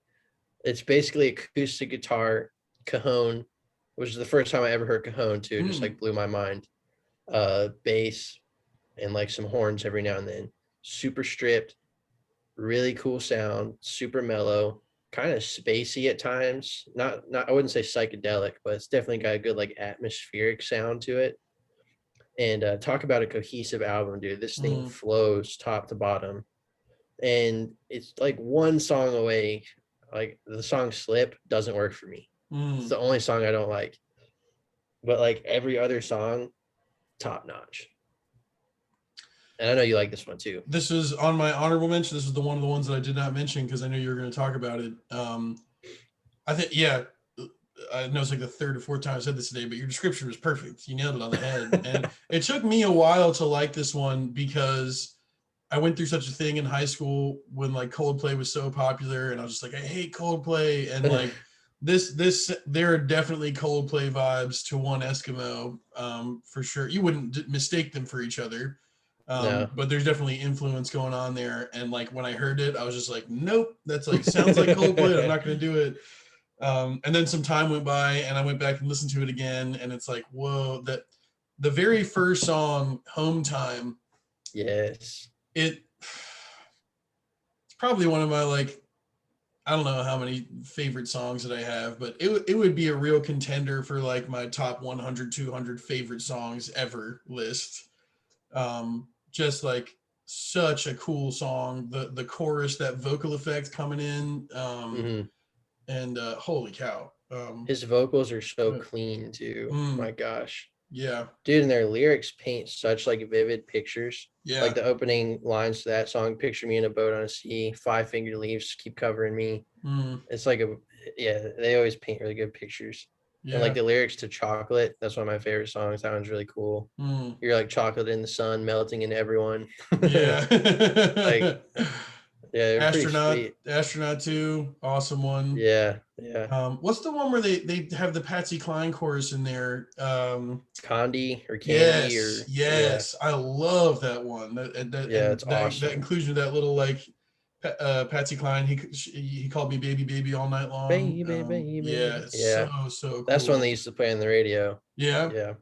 It's basically acoustic guitar, cajon, which is the first time I ever heard cajon too. Just like blew my mind. Bass and like some horns every now and then. Super stripped, really cool sound, super mellow, kind of spacey at times. Not I wouldn't say psychedelic, but it's definitely got a good like atmospheric sound to it. And talk about a cohesive album, dude. This thing flows top to bottom. And it's like one song away. Like the song Slip doesn't work for me. It's the only song I don't like. But like every other song, top notch. And I know you like this one too. This is on my honorable mention. This is one of the ones that I did not mention because I knew you were going to talk about it. I think, I know it's like the third or fourth time I said this today, but your description was perfect. You nailed it on the head. And it took me a while to like this one because I went through such a thing in high school when like Coldplay was so popular, and I was just like, I hate Coldplay. And like there are definitely Coldplay vibes to One Eskimo, for sure. You wouldn't mistake them for each other. No. But there's definitely influence going on there. And like when I heard it, I was just like, nope, that's like sounds like Coldplay. I'm not going to do it. And then some time went by and I went back and listened to it again. And it's like, whoa, that the very first song, Home Time. Yes. It's probably one of my, like, I don't know how many favorite songs that I have, but it would be a real contender for like my top 100, 200 favorite songs ever list. Just like such a cool song. The chorus, that vocal effect coming in. And holy cow. His vocals are so clean too. My gosh. Yeah. Dude, and their lyrics paint such like vivid pictures. Yeah. Like the opening lines to that song, picture me in a boat on a sea, 5-finger leaves keep covering me. It's like they always paint really good pictures. Yeah. And like the lyrics to Chocolate, that's one of my favorite songs. That one's really cool. You're like chocolate in the sun, melting into everyone. Yeah. Like, yeah, Astronaut 2, awesome one. Yeah. What's the one where they have the Patsy Cline chorus in there? Condi or Candy yes. I love that one. It's awesome. That inclusion of that little like Patsy Cline. He called me baby all night long. Baby. Yeah. So cool. That's one they used to play on the radio. Yeah.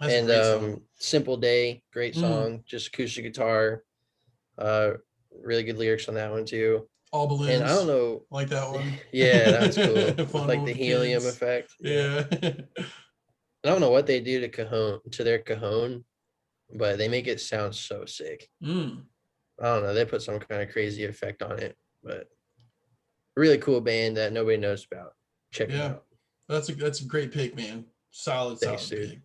That's and a great song. Simple Day, great song, just acoustic guitar. Really good lyrics on that one too. All balloons. And I don't know, like that one. Yeah, that's cool. With like the helium effect. Yeah. I don't know what they do to their cajon, but they make it sound so sick. I don't know. They put some kind of crazy effect on it, but really cool band that nobody knows about. Check it out. That's a great pick, man. Solid pick.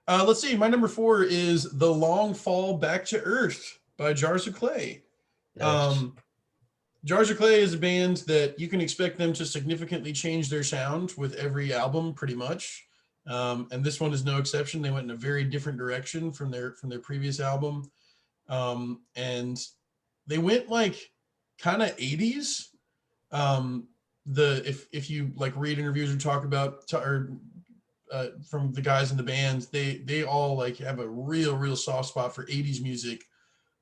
Let's see. My number 4 is The Long Fall Back to Earth by Jars of Clay. Nice. Jars of Clay is a band that you can expect them to significantly change their sound with every album, pretty much. And this one is no exception. They went in a very different direction from their previous album. And they went like kind of 80s. If you like read interviews or talk about from the guys in the band, they all like have a real soft spot for 80s music.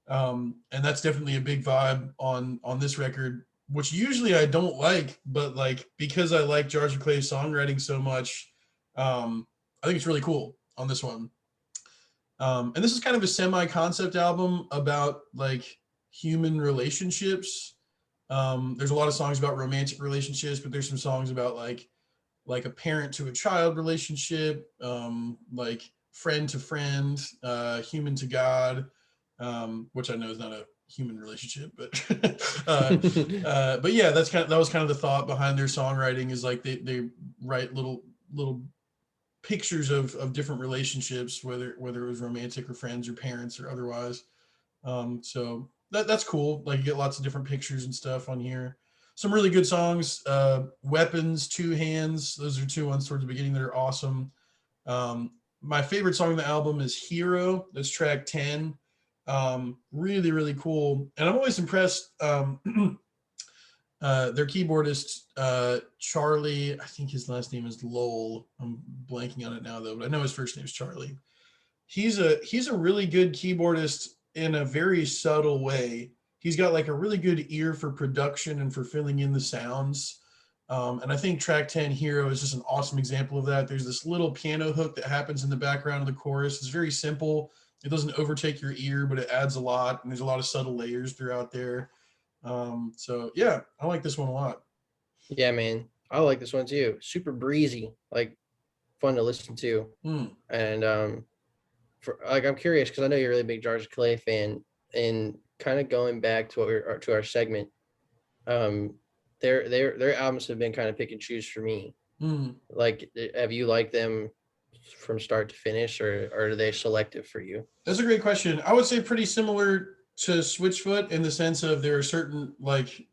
And that's definitely a big vibe on this record, which usually I don't like, but like because I like Jars of Clay's songwriting so much, I think it's really cool on this one. And this is kind of a semi-concept album about like human relationships. There's a lot of songs about romantic relationships, but there's some songs about like a parent to a child relationship, like friend to friend, human to God, which I know is not a human relationship, but yeah, that was kind of the thought behind their songwriting is like they write little pictures of different relationships, whether it was romantic or friends or parents or otherwise. So that's cool. Like you get lots of different pictures and stuff on here. Some really good songs. Weapons, Two Hands. Those are two ones towards the beginning that are awesome. My favorite song on the album is Hero. That's track 10. Really, really cool. And I'm always impressed. Their keyboardist, Charlie, I think his last name is Lowell. I'm blanking on it now though, but I know his first name is Charlie. He's a really good keyboardist in a very subtle way. He's got like a really good ear for production and for filling in the sounds. And I think track 10 Hero is just an awesome example of that. There's this little piano hook that happens in the background of the chorus. It's very simple. It doesn't overtake your ear, but it adds a lot. And there's a lot of subtle layers throughout there. So yeah, I like this one a lot. Yeah, man. I like this one too. Super breezy, like fun to listen to. Mm. And for like I'm curious because I know you're a really big George Clay fan, and kind of going back to to our segment, um, their albums have been kind of pick and choose for me. Mm. Like, have you liked them from start to finish, or are they selective for you? That's a great question. I would say pretty similar to Switchfoot in the sense of there are certain like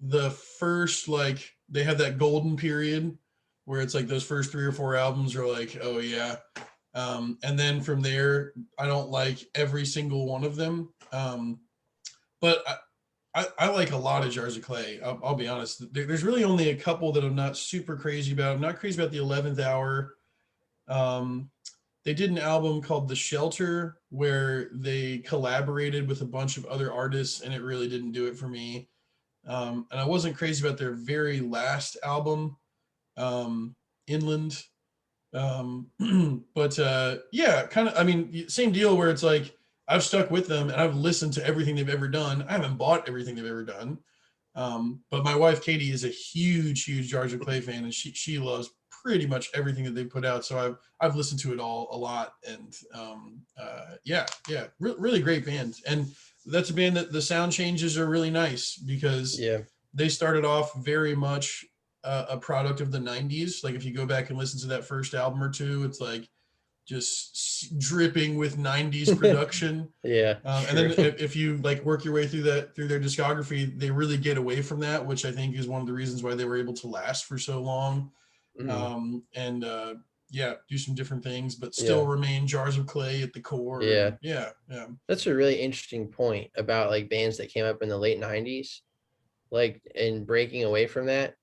the first like they have that golden period where it's like those first 3 or 4 albums are like, oh yeah. And then from there, I don't like every single one of them. But I like a lot of Jars of Clay. I'll be honest. There's really only a couple that I'm not super crazy about. I'm not crazy about the 11th Hour. Um, they did an album called The Shelter where they collaborated with a bunch of other artists, and it really didn't do it for me. And I wasn't crazy about their very last album, Inland. But yeah, kind of. I mean, same deal where it's like I've stuck with them and I've listened to everything they've ever done. I haven't bought everything they've ever done. But my wife Katie is a huge Jars of Clay fan, and she loves pretty much everything that they put out. So I've listened to it all a lot, and really great band. And that's a band that the sound changes are really nice because Yeah, they started off very much a product of the 90s. Like if you go back and listen to that first album or two, it's like just dripping with 90s production. yeah, And then true. if you like work your way through their discography, they really get away from that, which I think is one of the reasons why they were able to last for so long. Mm, And yeah, do some different things, but still yeah, remain Jars of Clay at the core. yeah. And yeah. That's a really interesting point about like bands that came up in the late '90s, like and breaking away from that.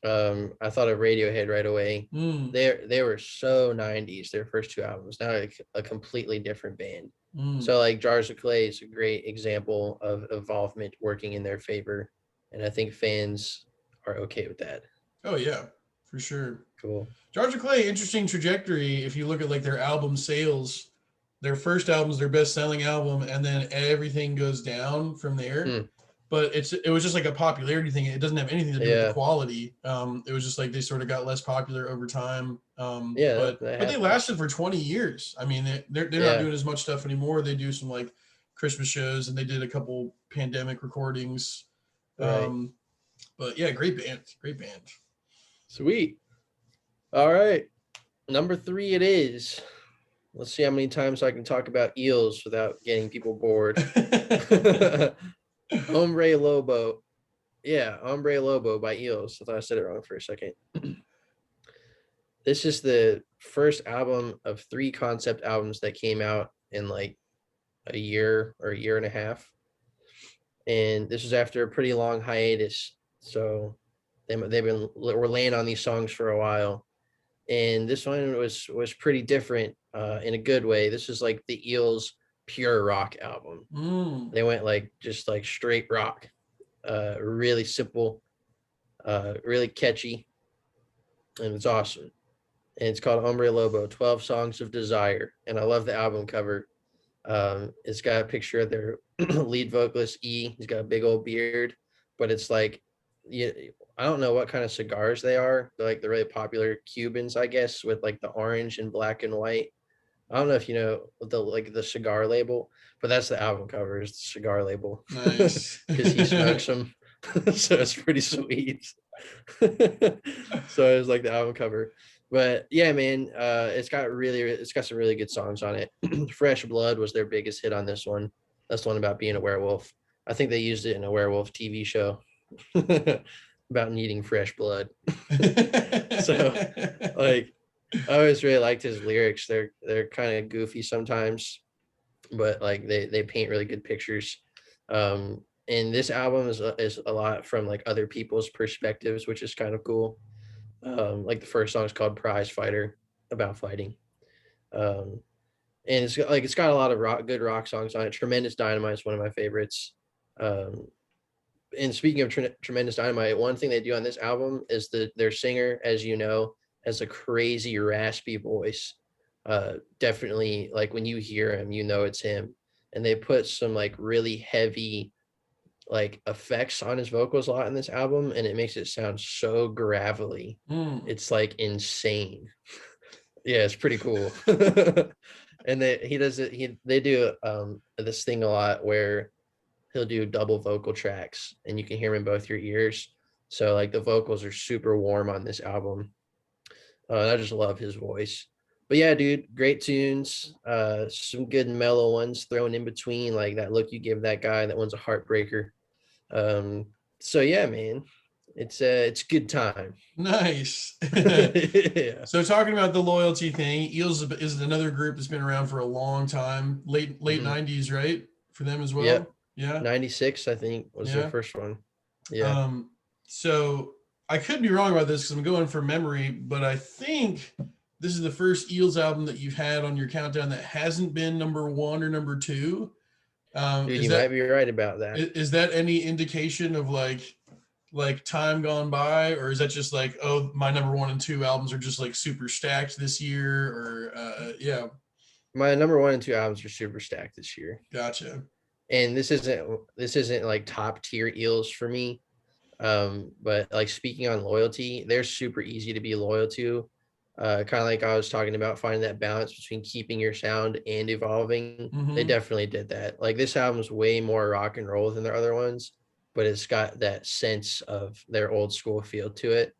I thought of Radiohead right away. Mm, They were so '90s. Their first 2 albums, now like a completely different band. mm. So like Jars of Clay is a great example of involvement working in their favor, and I think fans are okay with that. Oh yeah, for sure. Cool. Jars of Clay, interesting trajectory. If you look at like their album sales, their first album is their best selling album, and then everything goes down from there. Hmm. But it was just like a popularity thing. It doesn't have anything to do with the Yeah, quality. It was just like they sort of got less popular over time. yeah, But that they happens. lasted for 20 years. I mean, they're not Yeah, doing as much stuff anymore. They do some like Christmas shows, and they did a couple pandemic recordings. right. But yeah, great band, great band. Sweet. All right. Number 3 it is. Let's see how many times I can talk about eels without getting people bored. Hombre Lobo. Yeah, Hombre Lobo by Eels. I thought I said it wrong for a second. This is the first album of 3 concept albums that came out in like a year or a year and a half. And this was after a pretty long hiatus. So we're laying on these songs for a while. And this one was pretty different in a good way. This is like the Eels pure rock album. Mm. They went like just like straight rock, really simple, really catchy, and it's awesome. and it's called Hombre Lobo, 12 Songs of Desire. And I love the album cover. It's got a picture of their lead vocalist E. He's got a big old beard, but it's like, yeah, I don't know what kind of cigars they are. They're like the really popular Cubans, I guess, with like the orange and black and white. I don't know if you know the cigar label, but that's the album cover is the cigar label Nice. because he smokes them, so it's pretty sweet. So it was like the album cover, but yeah, man, it's got some really good songs on it. Fresh Blood was their biggest hit on this one. That's the one about being a werewolf. I think they used it in a werewolf TV show about needing fresh blood. So like I always really liked his lyrics. They're kind of goofy sometimes, but like they paint really good pictures. And this album is a lot from like other people's perspectives, which is kind of cool. Like the first song is called Prize Fighter, about fighting. Um, and it's got a lot of good rock songs on it. Tremendous Dynamite is one of my favorites. Um, and speaking of Tremendous Dynamite, one thing they do on this album is their singer, as you know, has a crazy raspy voice. Definitely, like when you hear him, you know it's him. And they put some like really heavy like effects on his vocals a lot in this album, and it makes it sound so gravelly. It's like insane. Yeah, it's pretty cool. And they do this thing a lot where he'll do double vocal tracks and you can hear him in both your ears. So like the vocals are super warm on this album. I just love his voice. But yeah, dude, great tunes. Some good mellow ones thrown in between, like That Look You Give That Guy. That one's a heartbreaker. So yeah, man, it's good time. Nice. Yeah. So talking about the loyalty thing, Eels is another group that's been around for a long time, late 90s, right? For them as well. Yep. Yeah. 96, I think, was their first one. Yeah. So I could be wrong about this because I'm going from memory, but I think this is the first Eels album that you've had on your countdown that hasn't been number 1 or number 2. Dude, you might be right about that. Is that any indication of like time gone by, or is that just like, oh, my number 1 and 2 albums are just like super stacked this year, or yeah? My number 1 and 2 albums are super stacked this year. Gotcha. And this isn't like top tier Eels for me. But like speaking on loyalty, they're super easy to be loyal to. Kind of like I was talking about, finding that balance between keeping your sound and evolving. They definitely did that. Like this album's way more rock and roll than their other ones, but it's got that sense of their old school feel to it.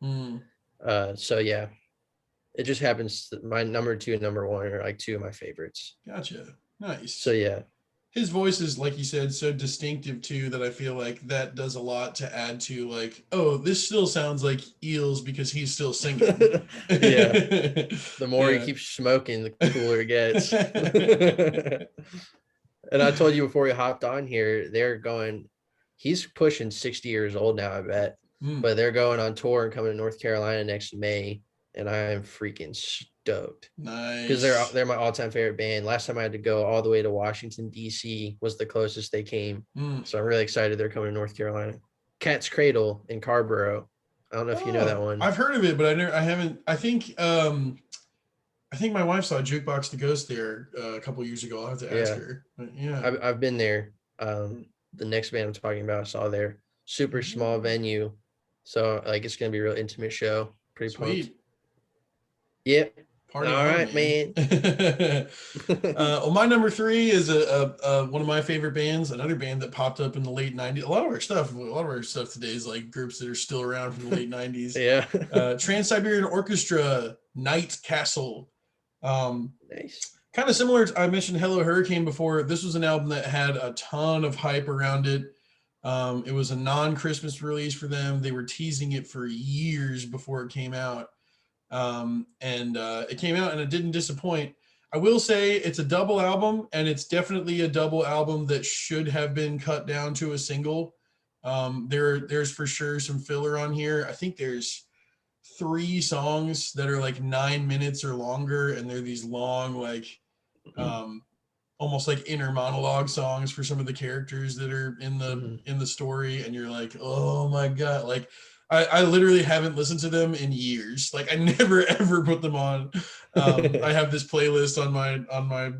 So yeah, it just happens that my number 2 and number 1 are like 2 of my favorites. Gotcha. Nice. So yeah. His voice is, like you said, so distinctive too, that I feel like that does a lot to add to like, oh, this still sounds like Eels because he's still singing. Yeah. The more he keeps smoking, the cooler it gets. And I told you before we hopped on here, he's pushing 60 years old now, I bet. But they're going on tour and coming to North Carolina next May, and I am freaking stoked. Nice. Because they're my all-time favorite band. Last time I had to go all the way to Washington, D.C. was the closest they came. So I'm really excited they're coming to North Carolina. Cat's Cradle in Carborough. I don't know if you know that one. I've heard of it, but I haven't. I think my wife saw Jukebox the Ghost there a couple years ago. I'll have to ask her. But yeah. I've been there. The next band I'm talking about, I saw there. Super small venue. So like it's gonna be a real intimate show. Pretty pumped. Yep. Party all right, man. Well, my number 3 is one of my favorite bands, another band that popped up in the late 90s. A lot of our stuff today is like groups that are still around from the late 90s. Yeah. Trans-Siberian Orchestra, Night Castle. Nice. Kind of similar to, I mentioned Hello Hurricane before. This was an album that had a ton of hype around it. It was a non-Christmas release for them. They were teasing it for years before it came out. And it came out and it didn't disappoint. I will say it's a double album, and it's definitely a double album that should have been cut down to a single. There's for sure some filler on here. I think there's 3 songs that are like 9 minutes or longer, and they're these long, like almost like inner monologue songs for some of the characters that are in the story, and you're like, oh my god, like I literally haven't listened to them in years. Like I never ever put them on. I have this playlist on my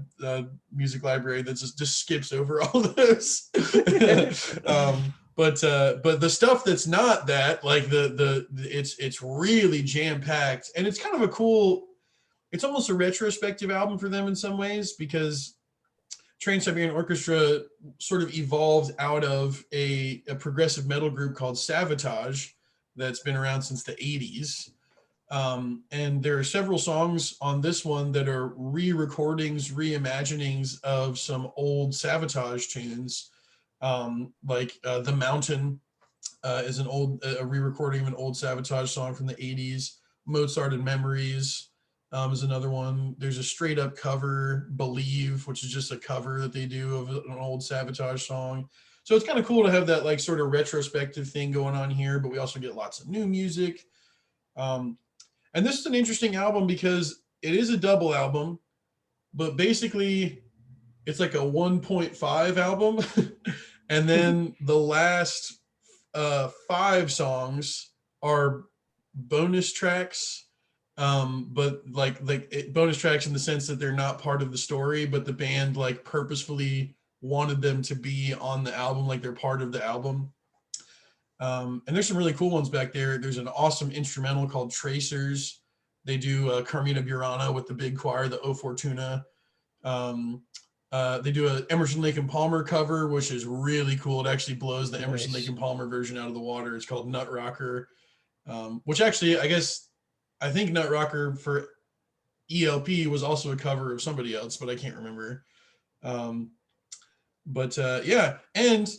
music library that just skips over all of those. But the stuff that's not that, like it's really jam packed, and it's kind of a cool. It's almost a retrospective album for them in some ways, because Trans-Siberian Orchestra sort of evolved out of a progressive metal group called Savatage that's been around since the 80s. And there are several songs on this one that are re-recordings, reimaginings of some old Savatage tunes. The Mountain is a re-recording of an old Savatage song from the 80s. Mozart and Memories is another one. There's a straight up cover, Believe, which is just a cover that they do of an old Savatage song. So it's kind of cool to have that like sort of retrospective thing going on here, but we also get lots of new music. And this is an interesting album because it is a double album, but basically it's like a 1.5 album. And then the last 5 songs are bonus tracks, but bonus tracks in the sense that they're not part of the story, but the band like purposefully wanted them to be on the album, like they're part of the album. And there's some really cool ones back there. There's an awesome instrumental called Tracers. They do Carmina Burana with the big choir, the O Fortuna. They do a Emerson, Lake and Palmer cover, which is really cool. It actually blows the Emerson, Lake and Palmer version out of the water. It's called Nut Rocker, which actually, I think Nut Rocker for ELP was also a cover of somebody else, but I can't remember. Yeah, and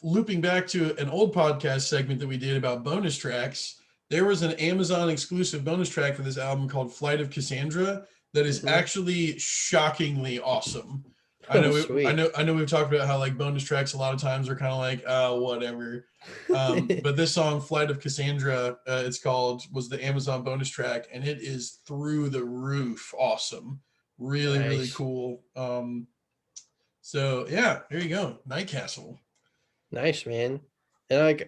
looping back to an old podcast segment that we did about bonus tracks, there was an Amazon exclusive bonus track for this album called Flight of Cassandra that is actually shockingly awesome. I know we've talked about how like bonus tracks a lot of times are kind of like whatever. But this song Flight of Cassandra, was the Amazon bonus track, and it is through the roof awesome. Really, really cool. So yeah, there you go. Night Castle. Nice, man. And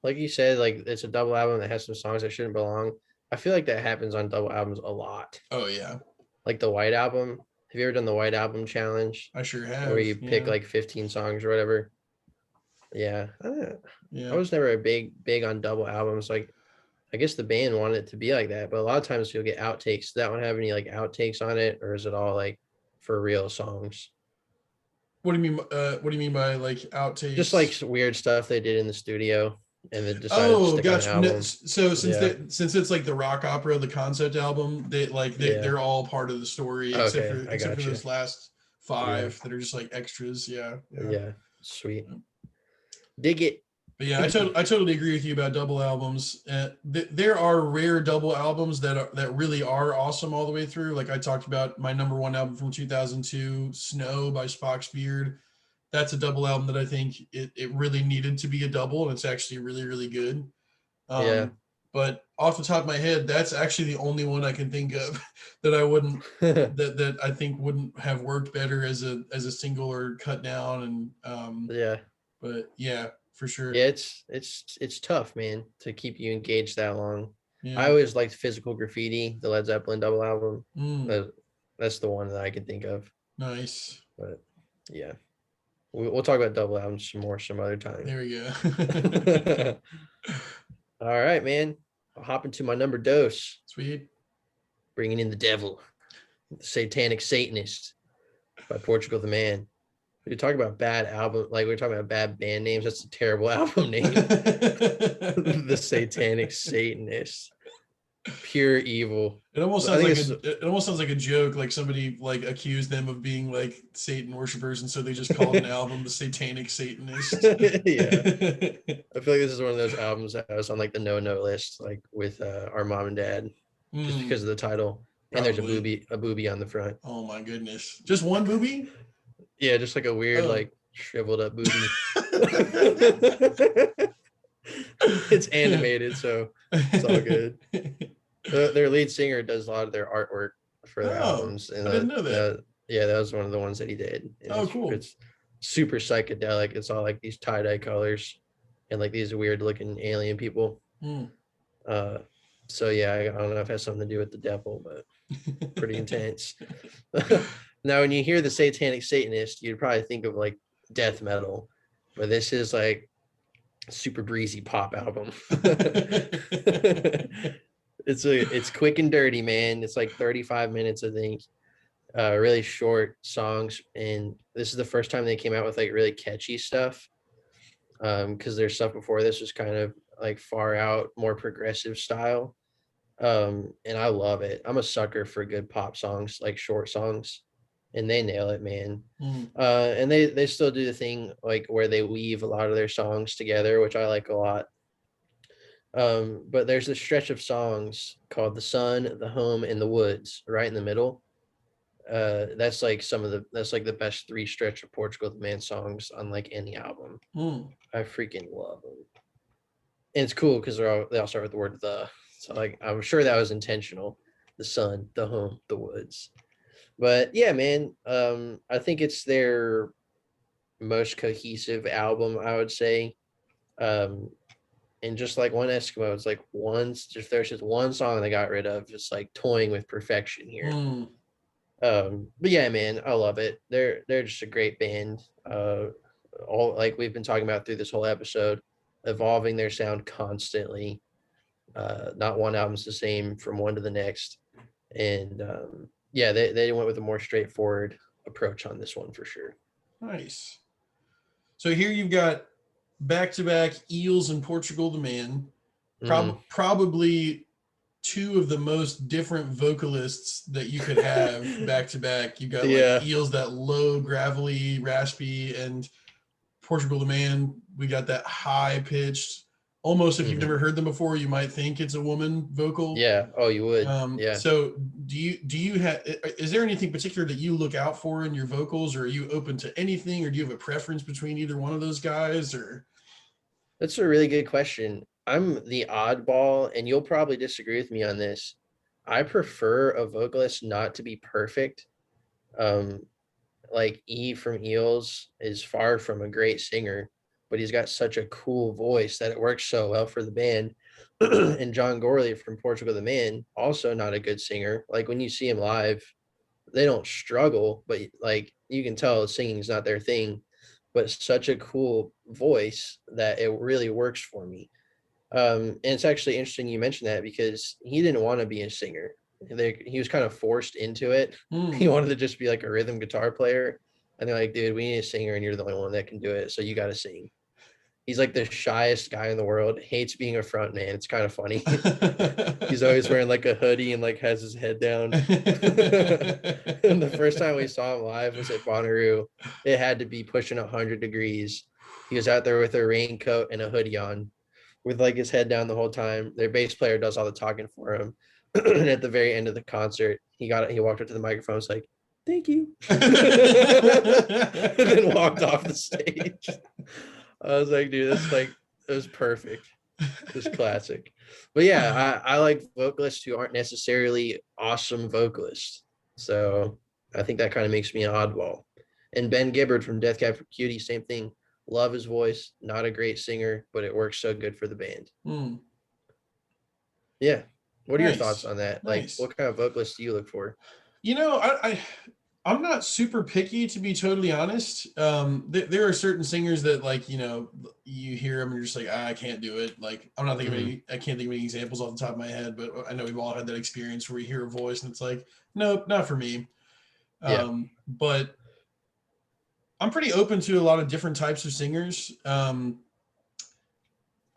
like you said, like it's a double album that has some songs that shouldn't belong. I feel like that happens on double albums a lot. Oh yeah. Like the White Album. Have you ever done the White Album challenge? I sure have. Where you pick like 15 songs or whatever. Yeah. I was never a big on double albums. Like I guess the band wanted it to be like that, but a lot of times you'll get outtakes. Does that one have any like outtakes on it, or is it all like for real songs? What do you mean? What do you mean by like outtakes? Just like weird stuff they did in the studio, and then decided to stick on an album. No, so since it's like the rock opera, the concept album, they're all part of the story except for those last 5 that are just like extras. Yeah. Sweet. Dig it. But yeah, I totally agree with you about double albums. There are rare double albums that really are awesome all the way through. Like I talked about my number 1 album from 2002, Snow by Spock's Beard. That's a double album that I think it really needed to be a double, and it's actually really, really good. But off the top of my head, that's actually the only one I can think of that I wouldn't that I think wouldn't have worked better as a single or cut down. And but yeah, for sure. Yeah, it's tough, man, to keep you engaged that long. I always liked Physical Graffiti, the Led Zeppelin double album. That's the one that I can think of. Nice. But yeah, we'll talk about double albums some other time. There we go. All right, man. I'll hop into my number dose. Sweet. Bringing in the Devil, the Satanic Satanist by Portugal the Man. We talk about bad album, like we're talking about bad band names. That's a terrible album name. The Satanic Satanist. Pure evil. It almost sounds like a joke, like somebody like accused them of being like Satan worshipers, and so they just called an album the Satanic Satanist. Yeah. I feel like this is one of those albums that was on like the no list, like with our mom and dad, just because of the title. And there's a booby on the front. Oh my goodness. Just one booby? Yeah, just like a weird, like shriveled up booby. It's animated, so it's all good. Their lead singer does a lot of their artwork for their albums. And I didn't know that. That was one of the ones that he did. And cool. It's super psychedelic. It's all like these tie-dye colors and like these weird looking alien people. Mm. So yeah, I don't know if it has something to do with the devil, but pretty intense. Now, when you hear the Satanic Satanist, you'd probably think of like death metal, but this is like super breezy pop album. It's quick and dirty, man. It's like 35 minutes, I think. Really short songs, and this is the first time they came out with like really catchy stuff. Because their stuff before this was kind of like far out, more progressive style. And I love it. I'm a sucker for good pop songs, like short songs, and they nail it, man. Mm. And they still do the thing like where they weave a lot of their songs together, which I like a lot. But there's a stretch of songs called "The Sun, the Home, and the Woods" right in the middle. That's like that's like the best three stretch of Portugal the Man songs on like any album. Mm. I freaking love them. And it's cool because they all start with the word "the." So like I'm sure that was intentional. The sun, the home, the woods. But yeah, man, I think it's their most cohesive album, I would say. Um, and just like one Eskimo, it's like if there's just one song they got rid of, just like toying with perfection here. Mm. But yeah, man, I love it. They're just a great band. All like we've been talking about through this whole episode, evolving their sound constantly. Not one album's the same from one to the next. And yeah, they went with a more straightforward approach on this one for sure. Nice. So here you've got back-to-back Eels and Portugal the Man. Mm, Probably two of the most different vocalists that you could have back to back. You got like yeah. Eels, that low, gravelly, raspy, and Portugal the Man, we got that high pitched. Almost, if you've Hmm. never heard them before, you might think it's a woman vocal. Yeah. Oh, you would. Yeah. So do you have, is there anything particular that you look out for in your vocals, or are you open to anything, or do you have a preference between either one of those guys, or? That's a really good question. I'm the oddball, and you'll probably disagree with me on this. I prefer a vocalist not to be perfect. Um, like E from Eels is far from a great singer, but he's got such a cool voice that it works so well for the band. And John Gorley from Portugal the Man, also not a good singer. Like when you see him live, they don't struggle, but like you can tell singing is not their thing, but such a cool voice that it really works for me. And it's actually interesting you mentioned that because he didn't want to be a singer. He was kind of forced into it. He Hmm. wanted to just be like a rhythm guitar player. And they're like, dude, we need a singer and you're the only one that can do it. So you got to sing. He's like the shyest guy in the world, hates being a front man. It's kind of funny. He's always wearing like a hoodie and like has his head down. And the first time we saw him live was at Bonnaroo. It had to be pushing 100 degrees. He was out there with a raincoat and a hoodie on, with like his head down the whole time. Their bass player does all the talking for him. And at the very end of the concert, he walked up to the microphone, was like, "Thank you," and then walked off the stage. I was like, dude, that's like it was perfect. This classic. But yeah, I like vocalists who aren't necessarily awesome vocalists. So I think that kind of makes me an oddball. And Ben Gibbard from Death Cab for Cutie, same thing. Love his voice, not a great singer, but it works so good for the band. Hmm. Yeah. What are your thoughts Nice. on that? Like, Nice. what kind of vocalist do you look for? You know, I'm not super picky, to be totally honest. There are certain singers that, like, you hear them and you're just like, I can't do it. Like, I'm not thinking of Mm-hmm. any, I can't think of any examples off the top of my head, but I know we've all had that experience where you hear a voice and it's like, nope, not for me. Yeah. But I'm pretty open to a lot of different types of singers.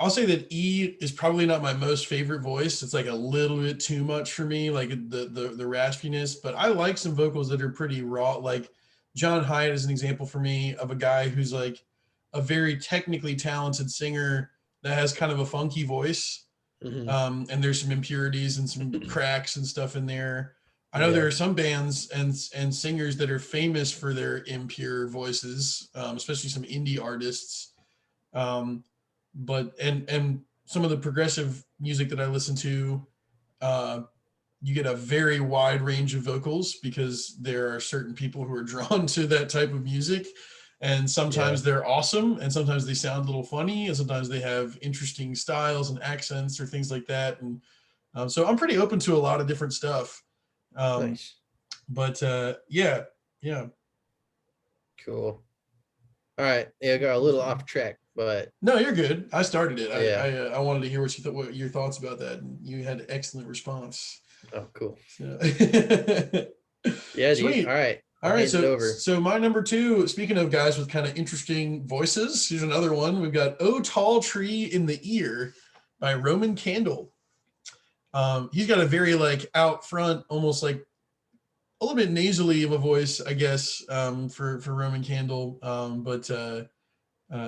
I'll say that E is probably not my most favorite voice. It's like a little bit too much for me, like the raspiness. But I like some vocals that are pretty raw. Like John Hyatt is an example for me of a guy who's like a very technically talented singer that has kind of a funky voice. Mm-hmm. And there's some impurities and some cracks and stuff in there. I know there Yeah. are some bands and singers that are famous for their impure voices, especially some indie artists. Um, but some of the progressive music that I listen to, uh, you get a very wide range of vocals because there are certain people who are drawn to that type of music. And Yeah. sometimes they're awesome, and sometimes they sound a little funny, and sometimes they have interesting styles and accents or things like that. And so I'm pretty open to a lot of different stuff. Um, Nice. but yeah, yeah. Cool. All right. Yeah, I got a little off track, but No, you're good. I started it. yeah. I wanted to hear what you thought, what your thoughts about that. And you had an excellent response. Oh, cool. So Yeah, dude. All sweet. right. All I'll right, hand it so over. so my number two. Speaking of guys with kind of interesting voices, here's another one. We've got "Oh Tall Tree in the Ear" by Roman Candle. He's got a very like out front, almost like a little bit nasally of a voice, I guess, for Roman Candle.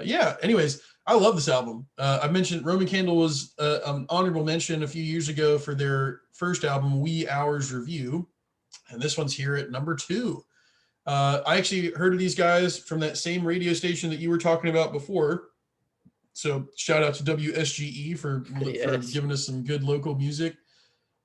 Yeah. Anyways, I love this album. I mentioned Roman Candle was an honorable mention a few years ago for their first album, Wee Hours Review, and this one's here at number two. I actually heard of these guys from that same radio station that you were talking about before. So shout out to WSGE for Yes. giving us some good local music.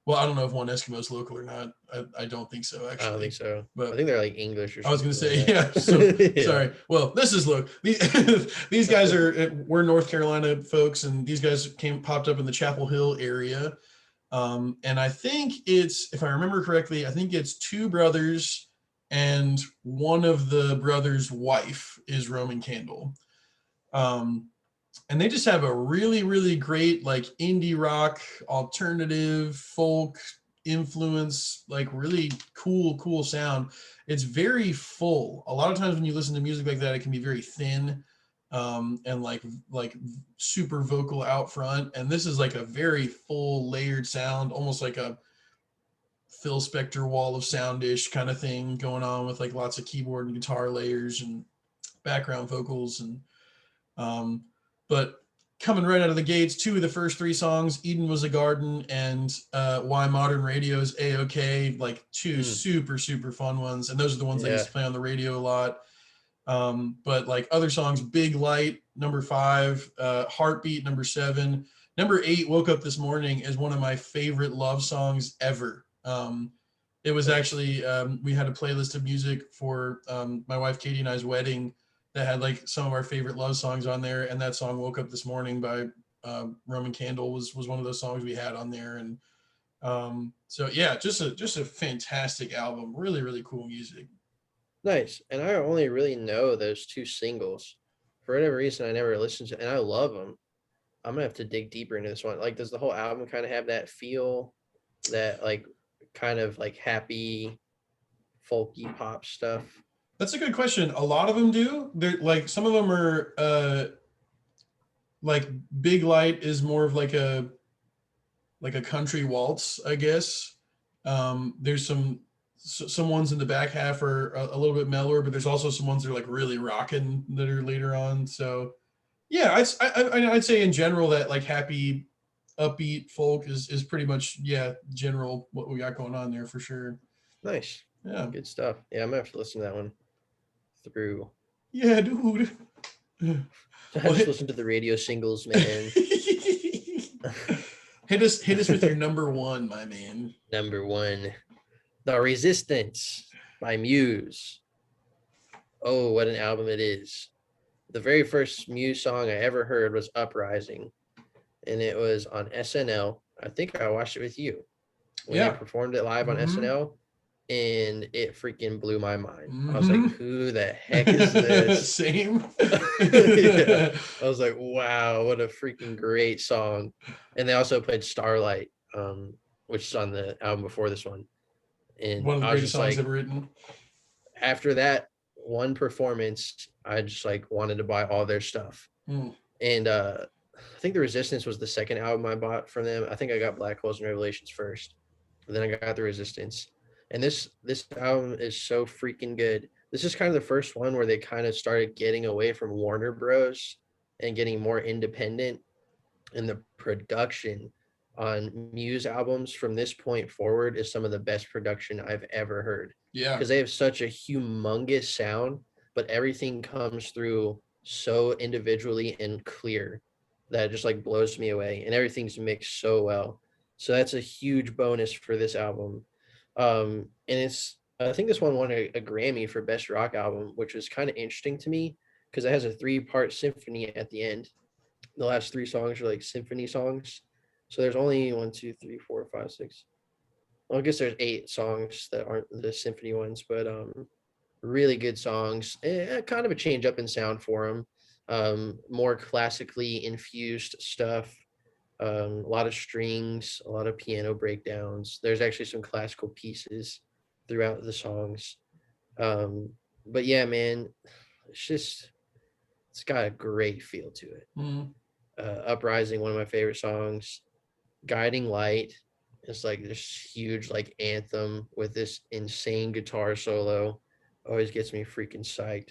Well, I don't know if One Eskimo's local or not. I don't think so I don't think actually. so. I But think they're like English or I was gonna something like say, yeah. So that. Yeah. sorry. Well, this is look. These guys we're North Carolina folks, and these guys popped up in the Chapel Hill area. And I think it's, if I remember correctly, I think it's two brothers, and one of the brothers' wife is Roman Candle. Um, and they just have a really, really great like indie rock, alternative, folk influence, like really cool sound. It's very full. A lot of times when you listen to music like that, it can be very thin, and like super vocal out front. And this is like a very full layered sound, almost like a Phil Spector wall of soundish kind of thing going on with like lots of keyboard and guitar layers and background vocals. And um, but coming right out of the gates, two of the first three songs, Eden Was a Garden and Why Modern Radio's A-OK, like two Mm, super fun ones. And those are the ones I used yeah. to play on the radio a lot. But like other songs, Big Light, number 5, Heartbeat, number 7. Number 8, Woke Up This Morning, is one of my favorite love songs ever. It was Nice. actually, we had a playlist of music for my wife Katie and I's wedding that had like some of our favorite love songs on there. And that song, Woke Up This Morning by Roman Candle, was one of those songs we had on there. And so yeah, just a fantastic album. Really cool music. Nice. And I only really know those two singles. For whatever reason, I never listened to, and I love them. I'm gonna have to dig deeper into this one. Like, does the whole album kind of have that feel, that like kind of like happy, folky pop stuff? That's a good question. A lot of them do. They're like, some of them are like Big Light is more of like a country waltz, I guess. There's some ones in the back half are a little bit mellower, but there's also some ones that are like really rocking that are later on. So yeah, I'd say in general that like happy, upbeat folk is pretty much, yeah, general what we got going on there for sure. Nice. Yeah, Good stuff. Yeah, I'm gonna have to listen to that one through. yeah, dude. I Well, just listen to the radio singles, man. hit us with your number one, my man. Number one, The Resistance by Muse. Oh, what an album it is. The very first Muse song I ever heard was Uprising, and it was on SNL. I think I watched it with you when they Yeah. performed it live on Mm-hmm. SNL, and it freaking blew my mind. I was like, Mm-hmm. who the heck is this? Same. Yeah. I was like, wow, what a freaking great song. And they also played Starlight, which is on the album before this one. And One of the I was greatest just songs like, ever written. after that one performance, I just like wanted to buy all their stuff. Mm. And I think The Resistance was the second album I bought from them. I think I got Black Holes and Revelations first, and then I got The Resistance. And this album is so freaking good. This is kind of the first one where they kind of started getting away from Warner Bros. And getting more independent. And the production on Muse albums from this point forward is some of the best production I've ever heard, Yeah. because they have such a humongous sound, but everything comes through so individually and clear that it just like blows me away, and everything's mixed so well. So that's a huge bonus for this album. And it's I think this one won a Grammy for best rock album, which was kind of interesting to me because it has a 3-part symphony at the end. The last 3 songs are like symphony songs. So there's only 1, 2, 3, 4, 5, 6. Well, I guess there's 8 songs that aren't the symphony ones, but really good songs. Kind of a change up in sound for them. More classically infused stuff. A lot of strings, a lot of piano breakdowns. There's actually some classical pieces throughout the songs. But yeah, man, it's got a great feel to it. Uprising, one of my favorite songs. Guiding Light is like this huge like anthem with this insane guitar solo. Always gets me freaking psyched.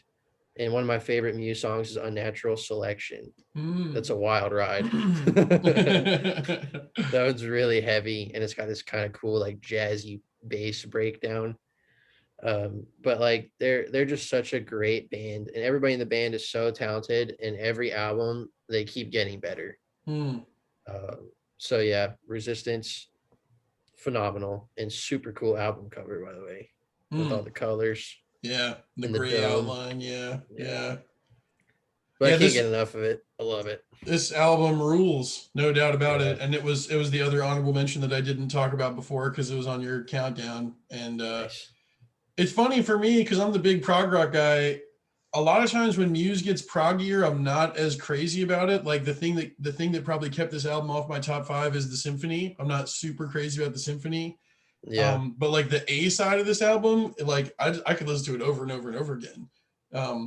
And one of my favorite Muse songs is Unnatural Selection. That's a wild ride. That one's really heavy and it's got this kind of cool like jazzy bass breakdown. But like they're just such a great band, and everybody in the band is so talented, and every album they keep getting better. So yeah, Resistance, phenomenal, and super cool album cover, by the way, with all the colors. Yeah, the and gray outline. Yeah. But yeah, I can't get enough of it. I love it. This album rules, no doubt about it. And it was the other honorable mention that I didn't talk about before because it was on your countdown. And Nice. It's funny for me because I'm the big prog rock guy. A lot of times when Muse gets proggier, I'm not as crazy about it. Like the thing that probably kept this album off my top 5 is the symphony. I'm not super crazy about the symphony. Yeah. But like the A side of this album, like I could listen to it over and over and over again.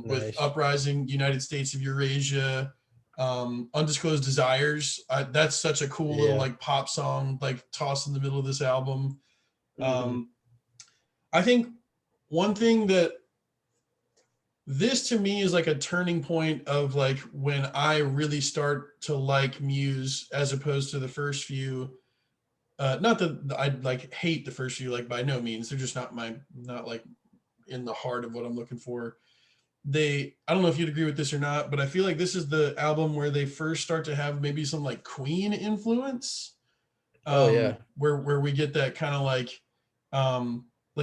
With Uprising, United States of Eurasia, Undisclosed Desires. That's such a cool little like pop song, like tossed in the middle of this album. I think one thing that this to me is like a turning point of like when I really start to like Muse as opposed to the first few. Not that I like hate the first few, like by no means. They're just not like in the heart of what I'm looking for. I don't know if you'd agree with this or not, but I feel like this is the album where they first start to have maybe some like Queen influence. Where we get that kind of like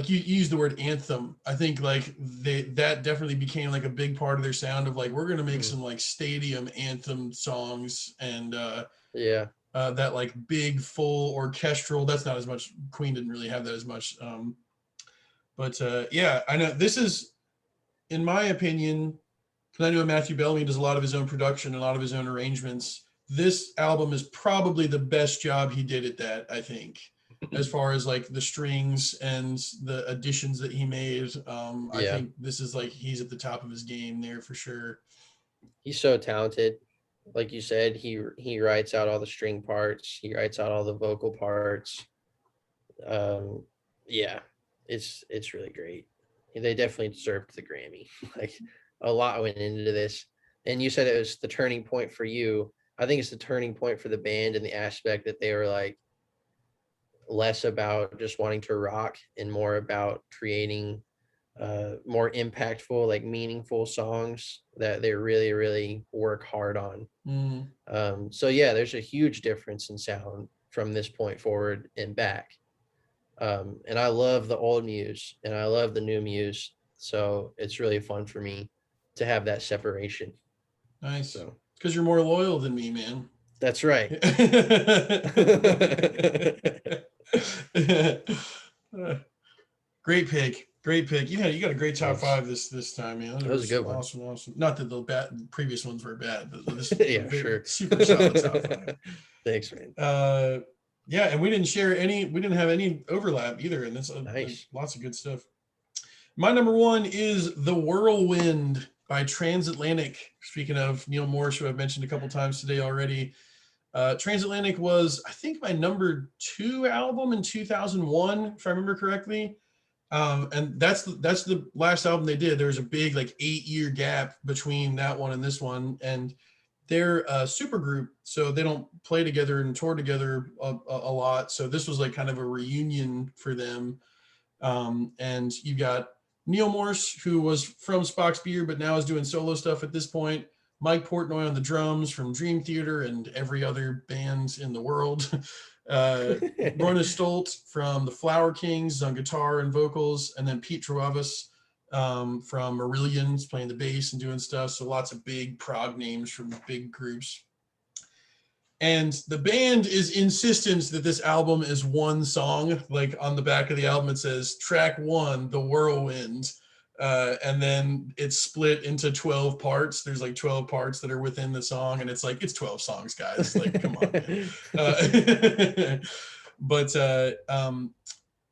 you use the word anthem. I think like that definitely became like a big part of their sound of like, we're going to make some like stadium anthem songs and that like big full orchestral. That's not as much. Queen didn't really have that as much. But I know this is, in my opinion, because I know Matthew Bellamy does a lot of his own production and a lot of his own arrangements. This album is probably the best job he did at that, I think, as far as like the strings and the additions that he made. I think this is like, he's at the top of his game there for sure. He's so talented. Like you said, he writes out all the string parts. He writes out all the vocal parts. It's really great. They definitely deserved the Grammy. Like a lot went into this. And you said it was the turning point for you. I think it's the turning point for the band in the aspect that they were like less about just wanting to rock and more about creating more impactful, like meaningful songs that they really, really work hard on. So yeah, there's a huge difference in sound from this point forward and back. And I love the old Muse and I love the new Muse. So it's really fun for me to have that separation. Nice. So, because you're more loyal than me, man. That's right. Great pick. You got a great top 5 this time, man. That was a good one. Awesome. Not that the previous ones were bad, but this sure. Super solid top 5. Thanks, man. And we didn't have any overlap either, and that's nice. Lots of good stuff. My number 1 is The Whirlwind by Trans-Atlantic. Speaking of Neil Morris, who I've mentioned a couple times today already. Trans-Atlantic was, I think, my number 2 album in 2001, if I remember correctly. And that's the last album they did. There was a big like 8-year gap between that one and this one, and they're a super group, so they don't play together and tour together a lot. So this was like kind of a reunion for them. And you got Neil Morse, who was from Spock's Beer, but now is doing solo stuff at this point. Mike Portnoy on the drums from Dream Theater and every other band in the world. Brona Stolt from the Flower Kings on guitar and vocals, and then Pete Trewavas from Marillion's playing the bass and doing stuff. So lots of big prog names from big groups. And the band is insistent that this album is one song. Like on the back of the album, it says track 1, The Whirlwind. And then it's split into 12 parts. There's like 12 parts that are within the song. And it's like, it's 12 songs, guys. Like, come on, man. But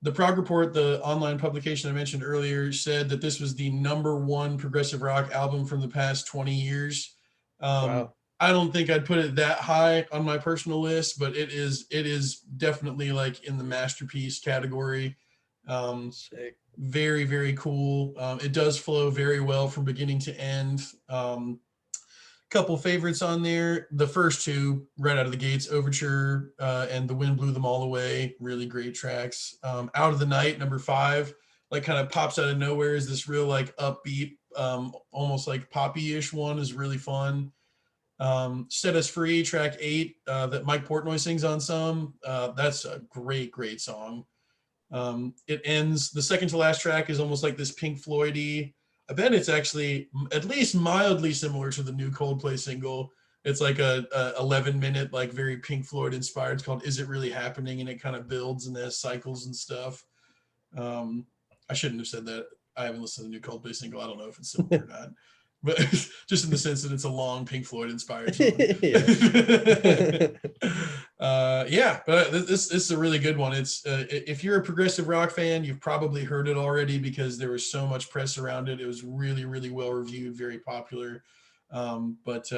the Prog Report, the online publication I mentioned earlier, said that this was the #1 progressive rock album from the past 20 years. Wow. I don't think I'd put it that high on my personal list, but it is definitely like in the masterpiece category. Sick. Very, very cool. It does flow very well from beginning to end. Couple favorites on there. The first two, right out of the gates, Overture and The Wind Blew Them All Away. Really great tracks. Out of the Night, #5, like kind of pops out of nowhere, is this real like upbeat, almost like poppy-ish one, is really fun. Set Us Free, track 8, that Mike Portnoy sings on some. That's a great, great song. It ends, the second to last track is almost like this Pink Floyd-y. I bet it's actually at least mildly similar to the new Coldplay single. It's like a 11-minute, like very Pink Floyd inspired. It's called Is It Really Happening? And it kind of builds and has cycles and stuff. I shouldn't have said that. I haven't listened to the new Coldplay single. I don't know if it's similar or not. But just in the sense that it's a long Pink Floyd inspired song. Yeah, but this is a really good one. It's if you're a progressive rock fan, you've probably heard it already because there was so much press around it. It was really, really well reviewed, very popular. But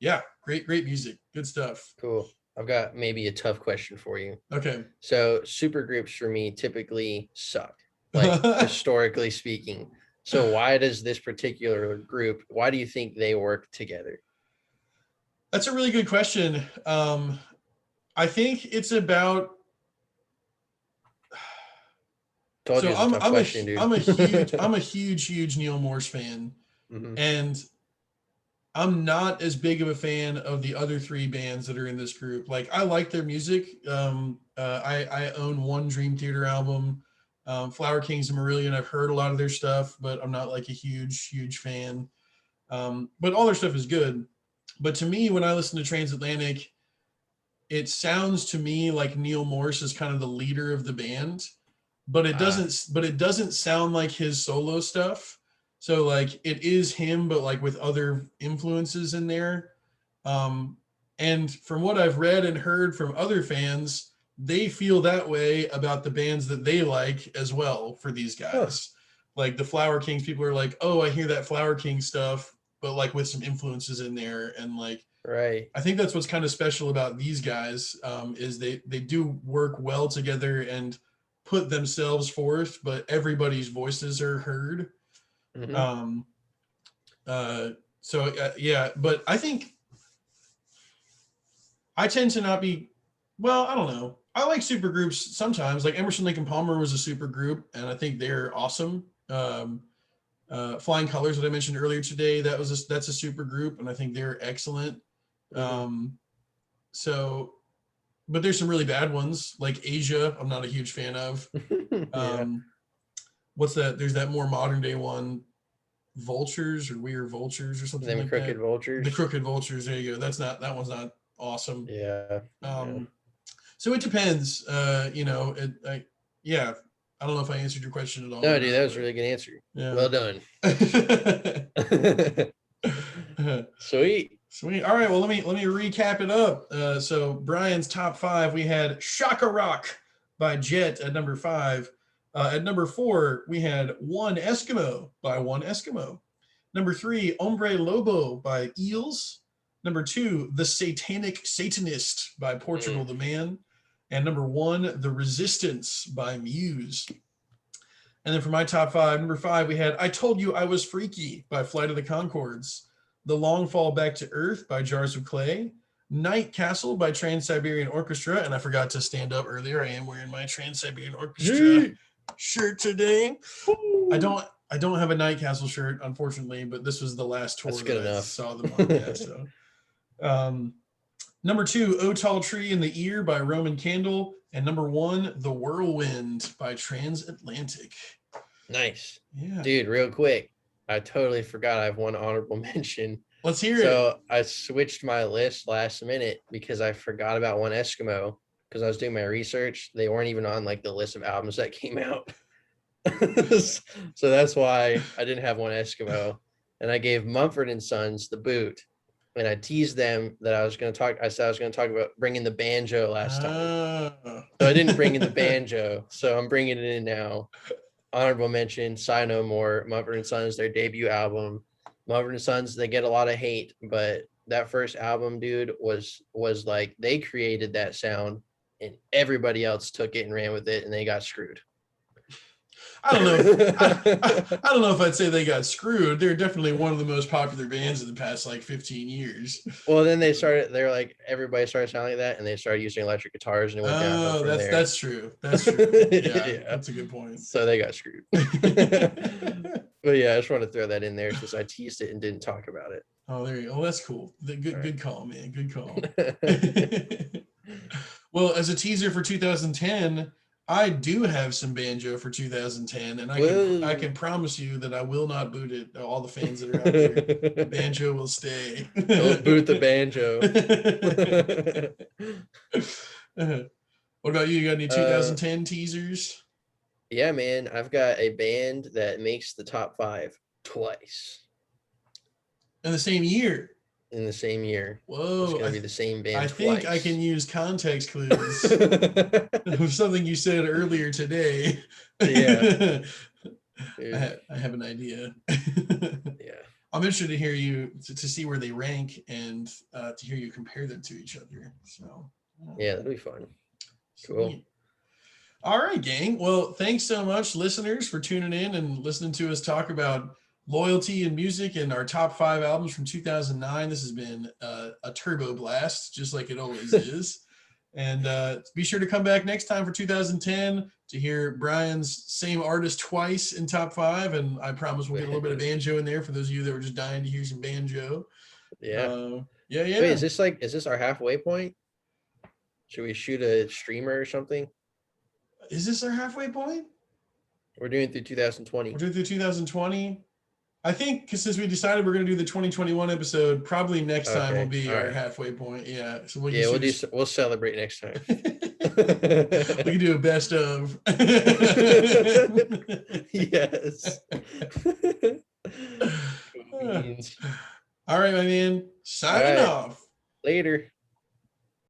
yeah, great music, good stuff. Cool. I've got maybe a tough question for you. Okay. So super groups for me typically suck, like historically speaking. So why does this particular group, why do you think they work together? That's a really good question. I think it's about. Told you it's a tough question, dude. I'm a huge Neil Morse fan, and I'm not as big of a fan of the other 3 bands that are in this group. Like, I like their music. I own one Dream Theater album. Flower Kings and Marillion, I've heard a lot of their stuff, but I'm not like a huge fan. But all their stuff is good. But to me, when I listen to Transatlantic, it sounds to me like Neil Morse is kind of the leader of the band, but it doesn't sound like his solo stuff. So like it is him, but like with other influences in there. And from what I've read and heard from other fans, they feel that way about the bands that they like as well for these guys. Like the Flower Kings, people are like, oh, I hear that Flower King stuff, but like with some influences in there. And like, right. I think that's what's kind of special about these guys, is they do work well together and put themselves forth, but everybody's voices are heard. Yeah, but I think I tend to not be, well, I don't know. I like super groups sometimes. Like Emerson, Lake and Palmer was a super group, and I think they're awesome. Flying Colors that I mentioned earlier today, that's a super group, and I think they're excellent. So, but there's some really bad ones like Asia. I'm not a huge fan of. What's that? There's that more modern day one, Vultures or We Are Vultures or something like Crooked that. Vultures. The Crooked Vultures. There you go. That one's not awesome. Yeah. So it depends. Yeah. I don't know if I answered your question at all. No, dude, that was a really good answer. Yeah. Well done. Sweet. All right. Well, let me recap it up. So Brian's top 5, we had Shaka Rock by Jet at #5. At #4, we had One Eskimo by One Eskimo. #3, Hombre Lobo by Eels. #2, The Satanic Satanist by Portugal the Man. And #1, The Resistance by Muse. And then for my top 5, #5, we had I Told You I Was Freaky by Flight of the Conchords. The Long Fall Back to Earth by Jars of Clay. Night Castle by Trans-Siberian Orchestra. And I forgot to stand up earlier. I am wearing my Trans-Siberian Orchestra shirt today. I don't have a Night Castle shirt, unfortunately, but this was the last tour that I saw them on. Yeah, so. Number 2, O Tall Tree in the Ear by Roman Candle. And number 1, The Whirlwind by Transatlantic. Nice. Yeah. Dude, real quick. I totally forgot I have one honorable mention. Let's hear it. So I switched my list last minute because I forgot about one Eskimo because I was doing my research. They weren't even on like the list of albums that came out. So that's why I didn't have one Eskimo. And I gave Mumford & Sons the boot. And I teased them that I said I was going to talk about bringing the banjo last time. So I didn't bring in the banjo. So I'm bringing it in now. Honorable mention, Sigh No More, Mumford & Sons, their debut album. Mumford & Sons, they get a lot of hate, but that first album, dude, was like they created that sound and everybody else took it and ran with it and they got screwed. I don't know. I don't know if I'd say they got screwed. They're definitely one of the most popular bands in the past like 15 years. Well, then they're like everybody started sounding like that, and they started using electric guitars, and it went downhill from there. That's true. That's true. Yeah, that's a good point. So they got screwed. But yeah, I just want to throw that in there since I teased it and didn't talk about it. Oh, there you go. Oh, that's cool. Good call, man. Good call. Well, as a teaser for 2010. I do have some banjo for 2010, and I can promise you that I will not boot it. All the fans that are out there, the banjo will stay. Don't boot the banjo. What about you? You got any 2010 teasers? Yeah, man. I've got a band that makes the top 5 twice. In the same year? In the same year. Whoa. It's going to be the same band twice. Think I can use context clues of something you said earlier today. Yeah. I have an idea. Yeah. I'm interested to hear you, to see where they rank and to hear you compare them to each other. So yeah, that'll be fun. Cool. Sweet. All right, gang. Well, thanks so much, listeners, for tuning in and listening to us talk about loyalty and music and our top 5 albums from 2009. This has been a turbo blast, just like it always is. And be sure to come back next time for 2010 to hear Brian's same artist twice in top 5. And I promise we'll get a little bit of banjo in there for those of you that were just dying to hear some banjo. Yeah. Yeah. Wait, is this our halfway point? Should we shoot a streamer or something? Is this our halfway point? We're doing through 2020. We're doing through 2020. I think because since we decided we're going to do the 2021 episode, probably next time will be our halfway point. Yeah. So we'll celebrate next time. We can do a best of. Yes. All right, my man. Signing off. Later.